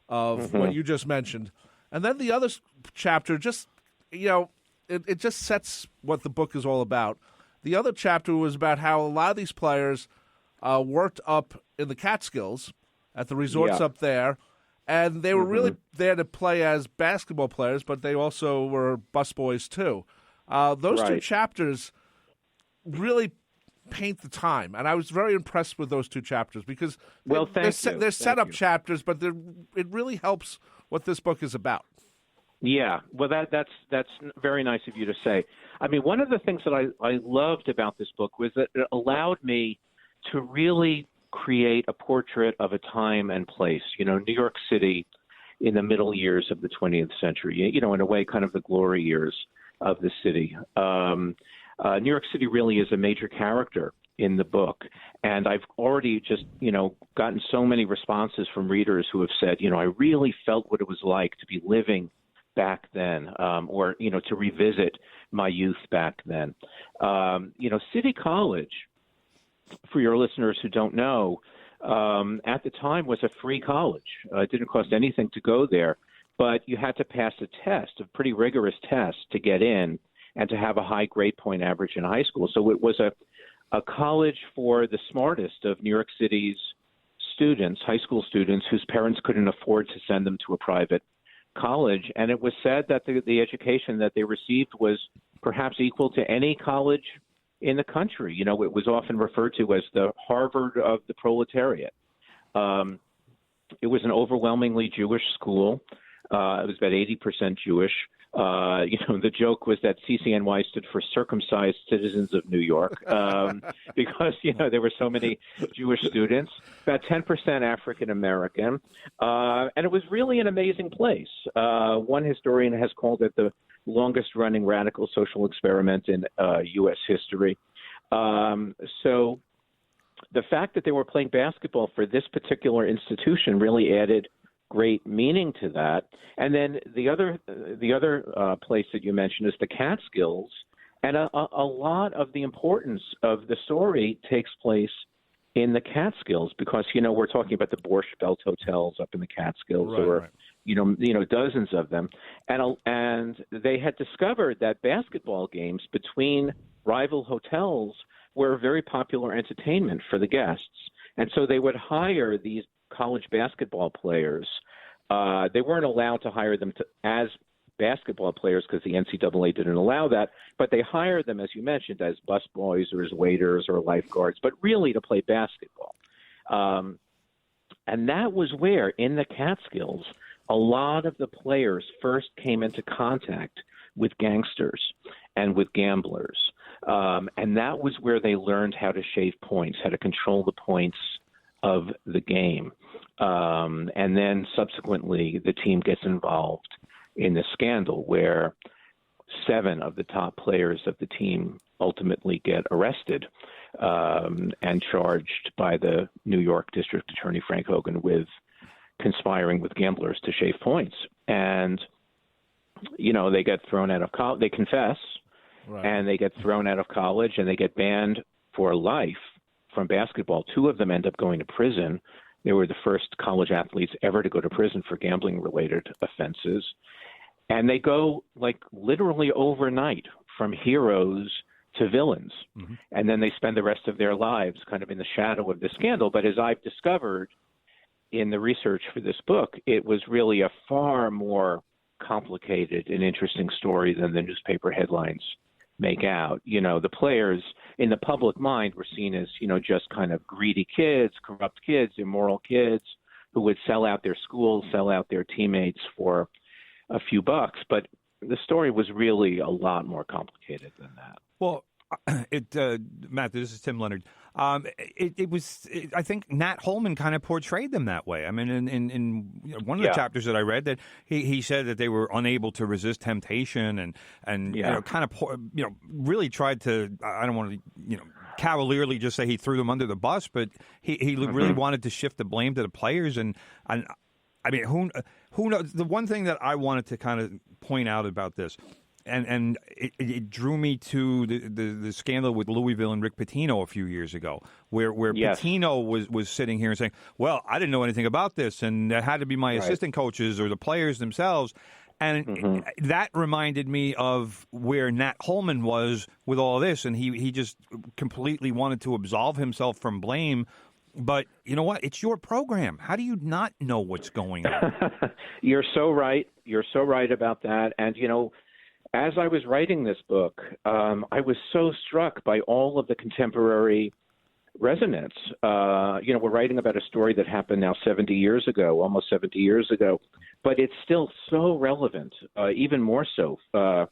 of what you just mentioned. And then the other chapter just, it just sets what the book is all about. The other chapter was about how a lot of these players worked up in the Catskills at the resorts up there, and they were really there to play as basketball players, but they also were busboys too. Those 2 chapters really paint the time, and I was very impressed with those 2 chapters because they're setup chapters, but it really helps what this book is about. Yeah, well, that's very nice of you to say. I mean, one of the things that I loved about this book was that it allowed me to really create a portrait of a time and place. New York City in the middle years of the 20th century, in a way, kind of the glory years of the city. New York City really is a major character in the book. And I've already just, gotten so many responses from readers who have said, I really felt what it was like to be living back then, or, to revisit my youth back then. City College, for your listeners who don't know, at the time was a free college. It didn't cost anything to go there, but you had to pass a test, a pretty rigorous test to get in and to have a high grade point average in high school. So it was a college for the smartest of New York City's students, high school students, whose parents couldn't afford to send them to a private college. And it was said that the education that they received was perhaps equal to any college in the country. It was often referred to as the Harvard of the proletariat. It was an overwhelmingly Jewish school. It was about 80% Jewish. The joke was that CCNY stood for Circumcised Citizens of New York, because, there were so many Jewish students, about 10% African American. And it was really an amazing place. One historian has called it the longest running radical social experiment in U.S. history. So the fact that they were playing basketball for this particular institution really added great meaning to that. And then the other place that you mentioned is the Catskills, and a lot of the importance of the story takes place in the Catskills because we're talking about the Borscht Belt hotels up in the Catskills, dozens of them, and they had discovered that basketball games between rival hotels were very popular entertainment for the guests, and so they would hire these college basketball players. They weren't allowed to hire them as basketball players because the NCAA didn't allow that, but they hired them, as you mentioned, as busboys or as waiters or lifeguards, but really to play basketball. And that was where, in the Catskills, a lot of the players first came into contact with gangsters and with gamblers. And that was where they learned how to shave points, how to control the points of the game. And then subsequently, the team gets involved in the scandal where 7 of the top players of the team ultimately get arrested and charged by the New York District Attorney Frank Hogan with conspiring with gamblers to shave points. And, they get thrown out of college. They confess, right. And they get thrown out of college, and they get banned for life from basketball. 2 of them end up going to prison. They were the first college athletes ever to go to prison for gambling-related offenses. And they go, literally overnight from heroes to villains. Mm-hmm. And then they spend the rest of their lives kind of in the shadow of the scandal. But as I've discovered in the research for this book, it was really a far more complicated and interesting story than the newspaper headlines make out. The players in the public mind were seen as, just kind of greedy kids, corrupt kids, immoral kids who would sell out their schools, sell out their teammates for a few bucks. But the story was really a lot more complicated than that. Well, Matt, this is Tim Leonard. I think Nat Holman kind of portrayed them that way. I mean, in one of the chapters that I read, that he said that they were unable to resist temptation and really tried to. I don't want to cavalierly just say he threw them under the bus, but he really wanted to shift the blame to the players. And I mean, who knows? The one thing that I wanted to kind of point out about this. And it drew me to the scandal with Louisville and Rick Pitino a few years ago, where Pitino was sitting here and saying, well, I didn't know anything about this, and it had to be my assistant coaches or the players themselves. And that reminded me of where Nat Holman was with all this, and he just completely wanted to absolve himself from blame. But you know what? It's your program. How do you not know what's going on? You're so right. You're so right about that. And, as I was writing this book, I was so struck by all of the contemporary resonance. We're writing about a story that happened now 70 years ago, almost 70 years ago, but it's still so relevant, even more so to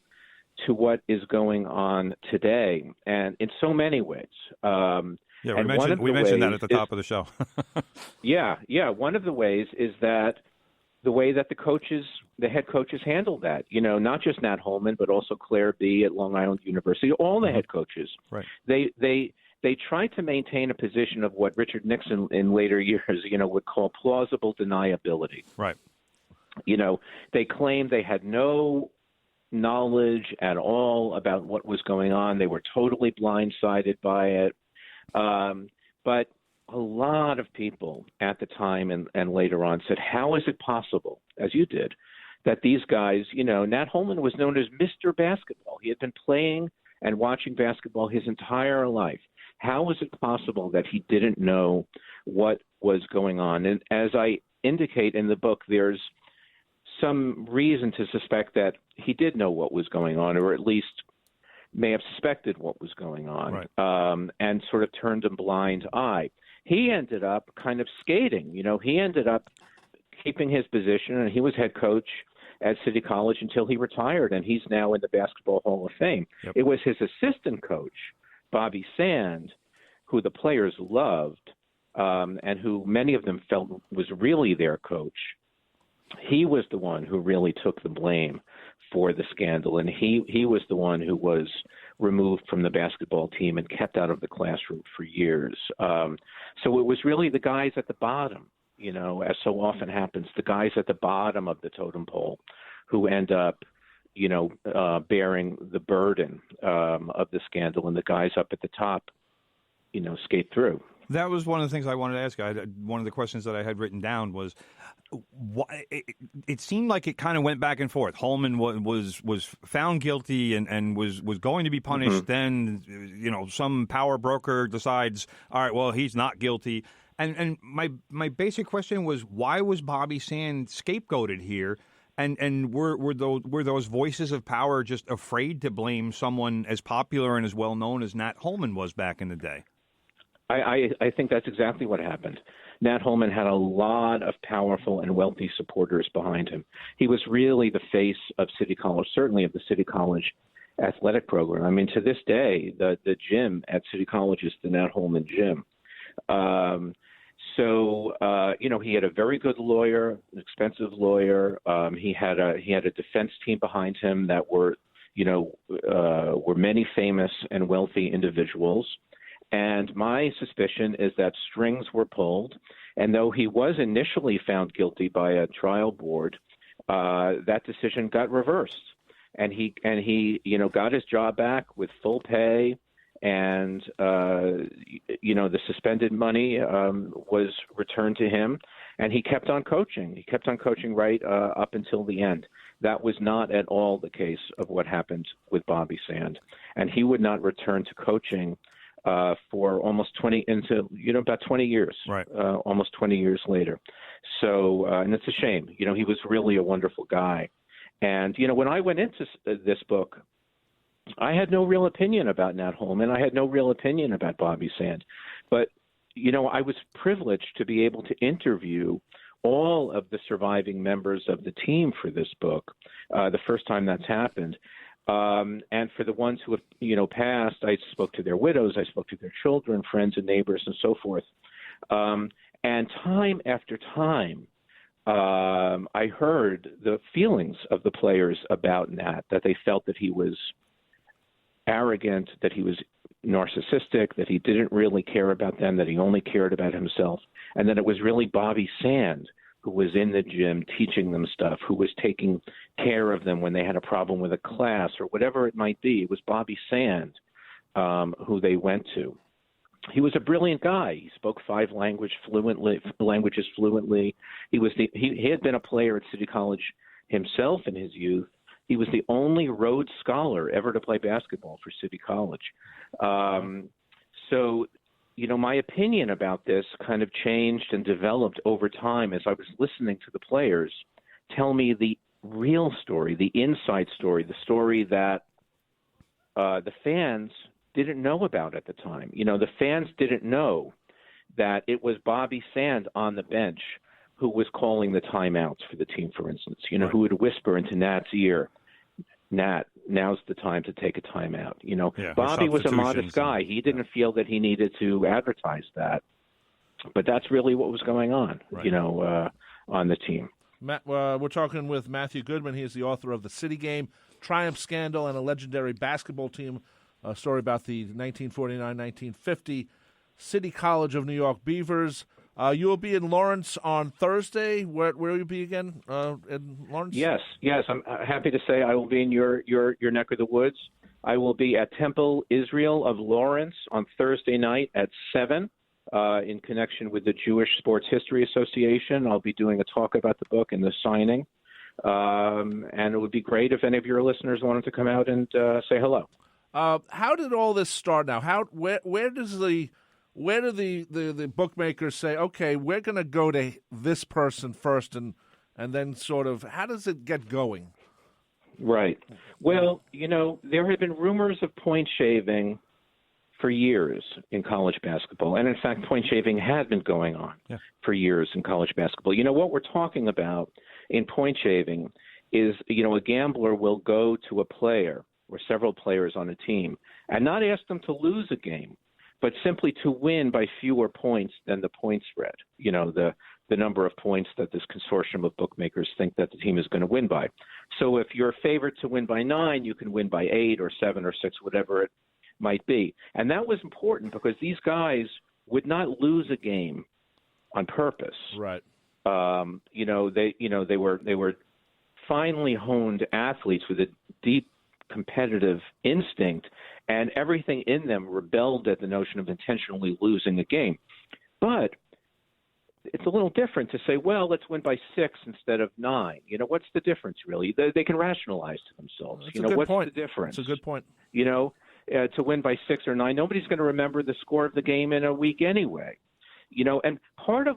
what is going on today, and in so many ways. We mentioned that at the top of the show. One of the ways is that the way that the head coaches handled that, not just Nat Holman, but also Claire B. at Long Island University, all the head coaches. Right. They tried to maintain a position of what Richard Nixon in later years, would call plausible deniability. Right. They claimed they had no knowledge at all about what was going on. They were totally blindsided by it. But a lot of people at the time and later on said, how is it possible, as you did, that these guys, Nat Holman was known as Mr. Basketball. He had been playing and watching basketball his entire life. How is it possible that he didn't know what was going on? And as I indicate in the book, there's some reason to suspect that he did know what was going on, or at least may have suspected what was going on, and sort of turned a blind eye. He ended up kind of skating. He ended up keeping his position, and he was head coach at City College until he retired, and he's now in the Basketball Hall of Fame. Yep. It was his assistant coach, Bobby Sand, who the players loved, and who many of them felt was really their coach. He was the one who really took the blame for the scandal, and he was the one who was removed from the basketball team and kept out of the classroom for years. So it was really the guys at the bottom, as so often happens, the guys at the bottom of the totem pole who end up, bearing the burden of the scandal, and the guys up at the top, skate through. That was one of the things I wanted to ask. One of the questions that I had written down was, it seemed like it kind of went back and forth. Holman was found guilty and was going to be punished. Mm-hmm. Then, some power broker decides, all right, well, he's not guilty. And my basic question was, why was Bobby Sand scapegoated here? And were those voices of power just afraid to blame someone as popular and as well known as Nat Holman was back in the day? I think that's exactly what happened. Nat Holman had a lot of powerful and wealthy supporters behind him. He was really the face of City College, certainly of the City College athletic program. I mean, to this day, the gym at City College is the Nat Holman gym. He had a very good lawyer, an expensive lawyer. He had a defense team behind him that were many famous and wealthy individuals. And my suspicion is that strings were pulled. And though he was initially found guilty by a trial board, that decision got reversed. And he got his job back with full pay, and the suspended money was returned to him, and he kept on coaching. He kept on coaching right up until the end. That was not at all the case of what happened with Bobby Sand, and he would not return to coaching for almost about 20 years, right? Almost 20 years later. So, and it's a shame. He was really a wonderful guy. And, when I went into this book, I had no real opinion about Nat Holman. I had no real opinion about Bobby Sand. But, I was privileged to be able to interview all of the surviving members of the team for this book, the first time that's happened. And for the ones who have, passed, I spoke to their widows, I spoke to their children, friends and neighbors and so forth. And time after time, I heard the feelings of the players about Nat, that they felt that he was arrogant, that he was narcissistic, that he didn't really care about them, that he only cared about himself, and that it was really Bobby Sand who was in the gym teaching them stuff, who was taking care of them when they had a problem with a class or whatever it might be. It was Bobby Sand who they went to. He was a brilliant guy. He spoke 5 languages fluently. He had been a player at City College himself in his youth. He was the only Rhodes Scholar ever to play basketball for City College. My opinion about this kind of changed and developed over time as I was listening to the players tell me the real story, the inside story, the story that the fans didn't know about at the time. The fans didn't know that it was Bobby Sand on the bench who was calling the timeouts for the team, for instance, who would whisper into Nat's ear, Nat, now's the time to take a timeout. Bobby was a modest guy. He didn't feel that he needed to advertise that. But that's really what was going on, on the team. Matt, we're talking with Matthew Goodman. He is the author of The City Game, Triumph, Scandal, and a Legendary Basketball Team, a story about the 1949-1950 City College of New York Beavers. You will be in Lawrence on Thursday. Where will you be again in Lawrence? Yes. I'm happy to say I will be in your neck of the woods. I will be at Temple Israel of Lawrence on Thursday night at 7 in connection with the Jewish Sports History Association. I'll be doing a talk about the book and the signing. And it would be great if any of your listeners wanted to come out and say hello. How did all this start now? Where do the bookmakers say, okay, we're going to go to this person first, and then sort of, how does it get going? Right. Well, there have been rumors of point shaving for years in college basketball. And in fact, point shaving had been going on for years in college basketball. What we're talking about in point shaving is, a gambler will go to a player or several players on a team and not ask them to lose a game, but simply to win by fewer points than the point spread, the number of points that this consortium of bookmakers think that the team is going to win by. So if you're favored to win by 9, you can win by 8 or 7 or 6, whatever it might be. And that was important because these guys would not lose a game on purpose. Right. They were finely honed athletes with a deep competitive instinct, and everything in them rebelled at the notion of intentionally losing a game. But it's a little different to say, well, let's win by 6 instead of 9. What's the difference, really? They can rationalize to themselves. What's the difference? It's a good point. To win by 6 or 9, nobody's going to remember the score of the game in a week anyway. And part of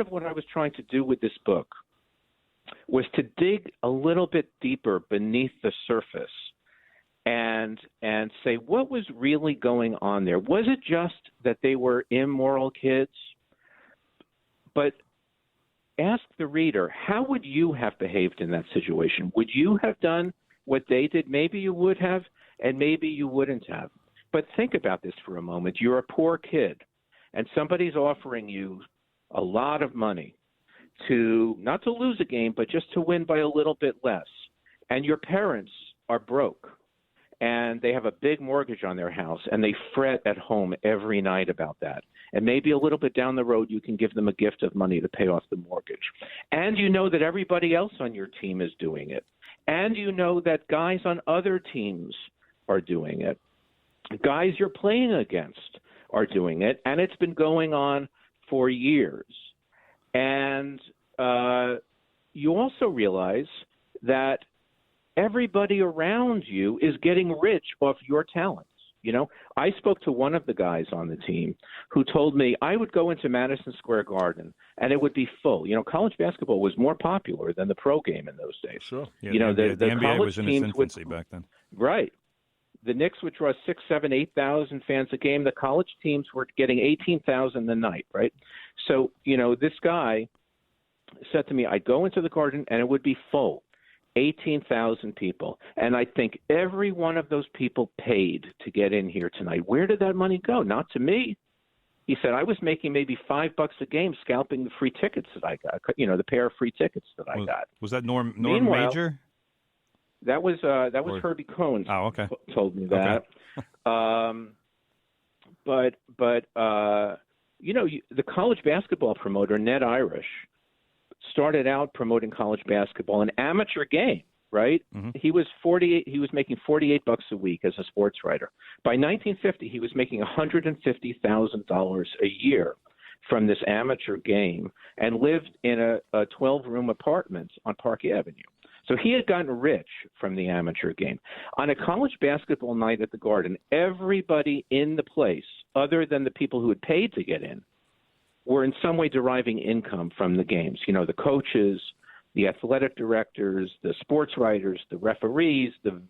what I was trying to do with this book was to dig a little bit deeper beneath the surface and say what was really going on there. Was it just that they were immoral kids? But ask the reader, how would you have behaved in that situation? Would you have done what they did? Maybe you would have and maybe you wouldn't have. But think about this for a moment. You're a poor kid, and somebody's offering you a lot of money to not to lose a game, but just to win by a little bit less. And your parents are broke, and they have a big mortgage on their house, and they fret at home every night about that. And maybe a little bit down the road, you can give them a gift of money to pay off the mortgage. And you know that everybody else on your team is doing it. And you know that guys on other teams are doing it. Guys you're playing against are doing it. And it's been going on for years. And you also realize that everybody around you is getting rich off your talents. You know, I spoke to one of the guys on the team who told me I would go into Madison Square Garden and it would be full. You know, college basketball was more popular than the pro game in those days. Sure. Yeah, you know, the NBA college was in its teams infancy back then. Right. The Knicks would draw 6,000, 7,000, 8,000 fans a game. The college teams were getting 18,000 a night, right? So, you know, this guy said to me, I'd go into the Garden and it would be full. 18,000 people. And I think every one of those people paid to get in here tonight. Where did that money go? Not to me. He said, I was making maybe $5 a game scalping the free tickets that I got, you know, the pair of free tickets that I got. Was that Norm Meanwhile, Major? That was Herbie Cohn. Oh, okay. Told me that. Okay. But you know, the college basketball promoter, Ned Irish, started out promoting college basketball, an amateur game, right? Mm-hmm. He was making $48 a week as a sports writer. By 1950, he was making $150,000 a year from this amateur game and lived in a 12-room apartment on Park Avenue. So he had gotten rich from the amateur game. On a college basketball night at the Garden, everybody in the place, other than the people who had paid to get in, were in some way deriving income from the games. You know, the coaches, the athletic directors, the sports writers, the referees, the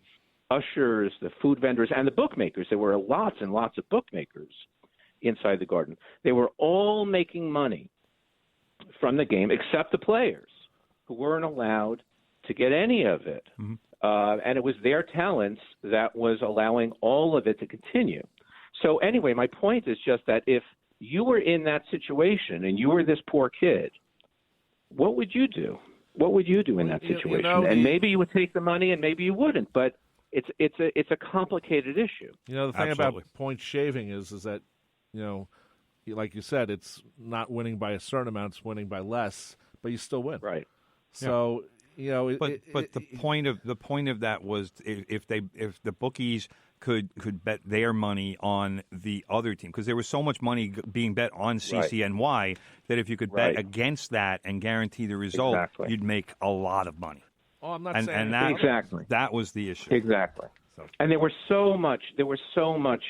ushers, the food vendors, and the bookmakers. There were lots and lots of bookmakers inside the Garden. They were all making money from the game, except the players, who weren't allowed to get any of it. Mm-hmm. And it was their talents that was allowing all of it to continue. So anyway, my point is just that if you were in that situation and you were this poor kid, what would you do? What would you do in that situation? And maybe you would take the money and maybe you wouldn't, but it's a complicated issue. You know, the thing about point shaving is that, you know, like you said, it's not winning by a certain amount, it's winning by less, but you still win. Right. So, you know, but the point of that was if the bookies could bet their money on the other team, because there was so much money being bet on CCNY that if you could bet against that and guarantee the result, you'd make a lot of money. Oh, I'm not saying and that, that was the issue. Exactly. So. And there was so much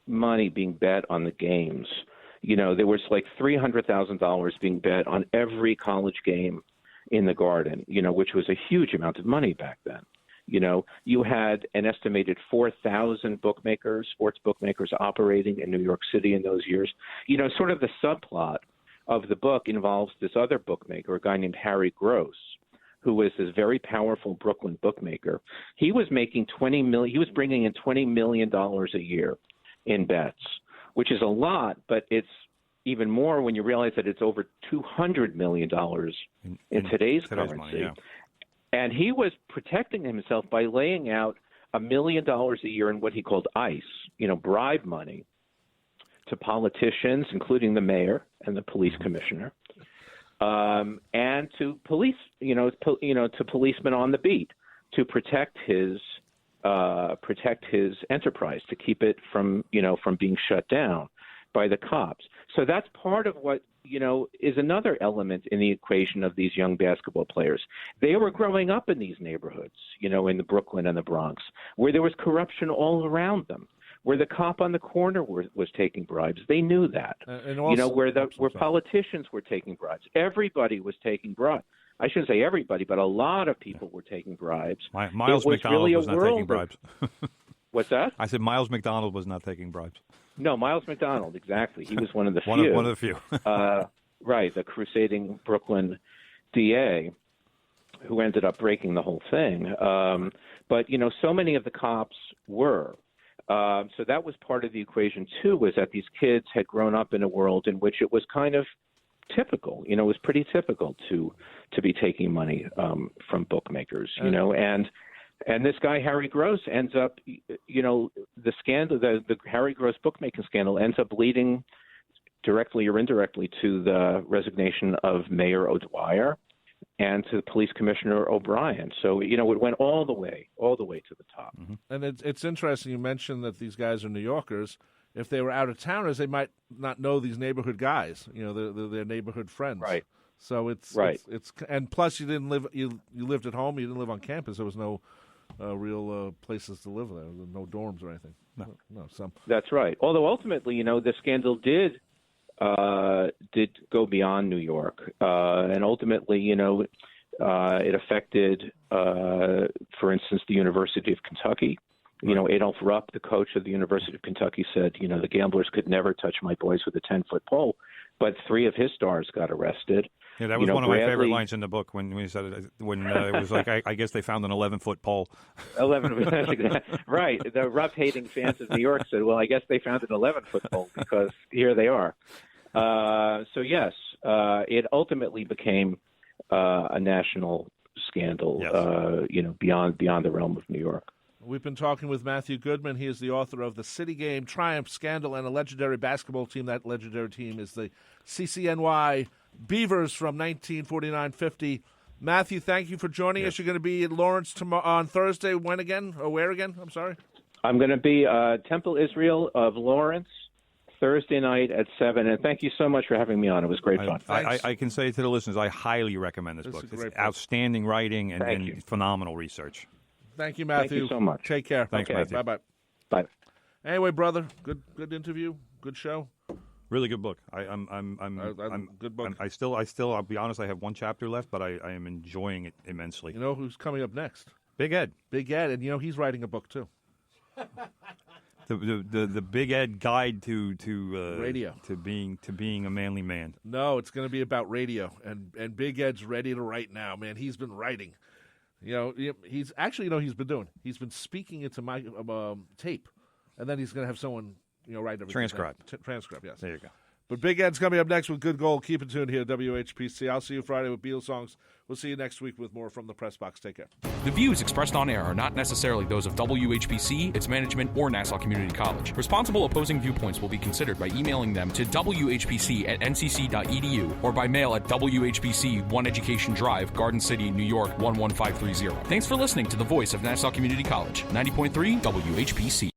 money being bet on the games. You know, there was like $300,000 being bet on every college game in the Garden, you know, which was a huge amount of money back then. You know, you had an estimated 4,000 bookmakers, sports bookmakers operating in New York City in those years. You know, sort of the subplot of the book involves this other bookmaker, a guy named Harry Gross, who was this very powerful Brooklyn bookmaker. He was making he was bringing in $20 million a year in bets, which is a lot, but it's even more when you realize that it's over $200 million in today's currency. Money, yeah. And he was protecting himself by laying out $1 million a year in what he called ICE, you know, bribe money, to politicians, including the mayor and the police commissioner, and to police, to policemen on the beat, to protect his enterprise, to keep it from being shut down by the cops. So that's part of what, you know, is another element in the equation of these young basketball players. They were growing up in these neighborhoods, you know, in the Brooklyn and the Bronx, where there was corruption all around them, where the cop on the corner was taking bribes. They knew that. And also, you know, where politicians were taking bribes. Everybody was taking bribes. I shouldn't say everybody, but a lot of people were taking bribes. Miles McDonald was not taking bribes. What's that? I said Miles McDonald was not taking bribes. No, Miles McDonald, exactly. He was one of the few. One of the few. Right, the crusading Brooklyn DA. who ended up breaking the whole thing. But so many of the cops were. So that was part of the equation too, was that these kids had grown up in a world in which it was kind of typical. It was pretty typical to be taking money from bookmakers. And this guy Harry Gross ends up, the scandal, the Harry Gross bookmaking scandal ends up leading directly or indirectly to the resignation of Mayor O'Dwyer and to Police Commissioner O'Brien. So, it went all the way to the top. Mm-hmm. And it's interesting you mentioned that these guys are New Yorkers. If they were out-of-towners, they might not know these neighborhood guys, their neighborhood friends. Right. So it's and plus you didn't live, you lived at home, you didn't live on campus. There was no real places to live there, no dorms or anything. No. That's right. Although ultimately, the scandal did go beyond New York, and ultimately, it affected, for instance, the University of Kentucky. Right. Adolph Rupp, the coach of the University of Kentucky, said, the gamblers could never touch my boys with a 10-foot pole. But 3 of his stars got arrested. Yeah, that was one of my favorite lines in the book when we said it, when it was like, I guess they found an 11-foot pole. 11, right. The Rupp-hating fans of New York said, well, I guess they found an 11-foot pole because here they are. So, yes, it ultimately became a national scandal, yes. Beyond the realm of New York. We've been talking with Matthew Goodman. He is the author of The City Game, Triumph, Scandal, and a legendary basketball team. That legendary team is the CCNY Beavers from 1949-50. Matthew, thank you for joining us. You're going to be in Lawrence on Thursday. When again? Or where again? I'm sorry. I'm going to be Temple Israel of Lawrence Thursday night at 7. And thank you so much for having me on. It was great fun. I can say to the listeners, I highly recommend this book. It's outstanding writing and phenomenal research. Thank you, Matthew. Thank you so much. Take care. Thanks, Matthew. Bye-bye. Bye. Anyway, brother, good interview, good show. Really good book. I'm good book. I'll be honest, I have one chapter left, but I am enjoying it immensely. You know who's coming up next? Big Ed. Big Ed, and he's writing a book too. The Big Ed guide to radio, to being a manly man. No, it's going to be about radio, and Big Ed's ready to write now. Man, he's been writing. He's actually, he's been doing. He's been speaking into my tape, and then he's going to have someone, write everything. Transcribe. Transcribe, yes. There you go. But Big Ed's coming up next with Good Gold. Keep it tuned here at WHPC. I'll see you Friday with Beatles songs. We'll see you next week with more from the Press Box. Take care. The views expressed on air are not necessarily those of WHPC, its management, or Nassau Community College. Responsible opposing viewpoints will be considered by emailing them to whpc@ncc.edu or by mail at WHPC 1 Education Drive, Garden City, New York 11530. Thanks for listening to the Voice of Nassau Community College, 90.3 WHPC.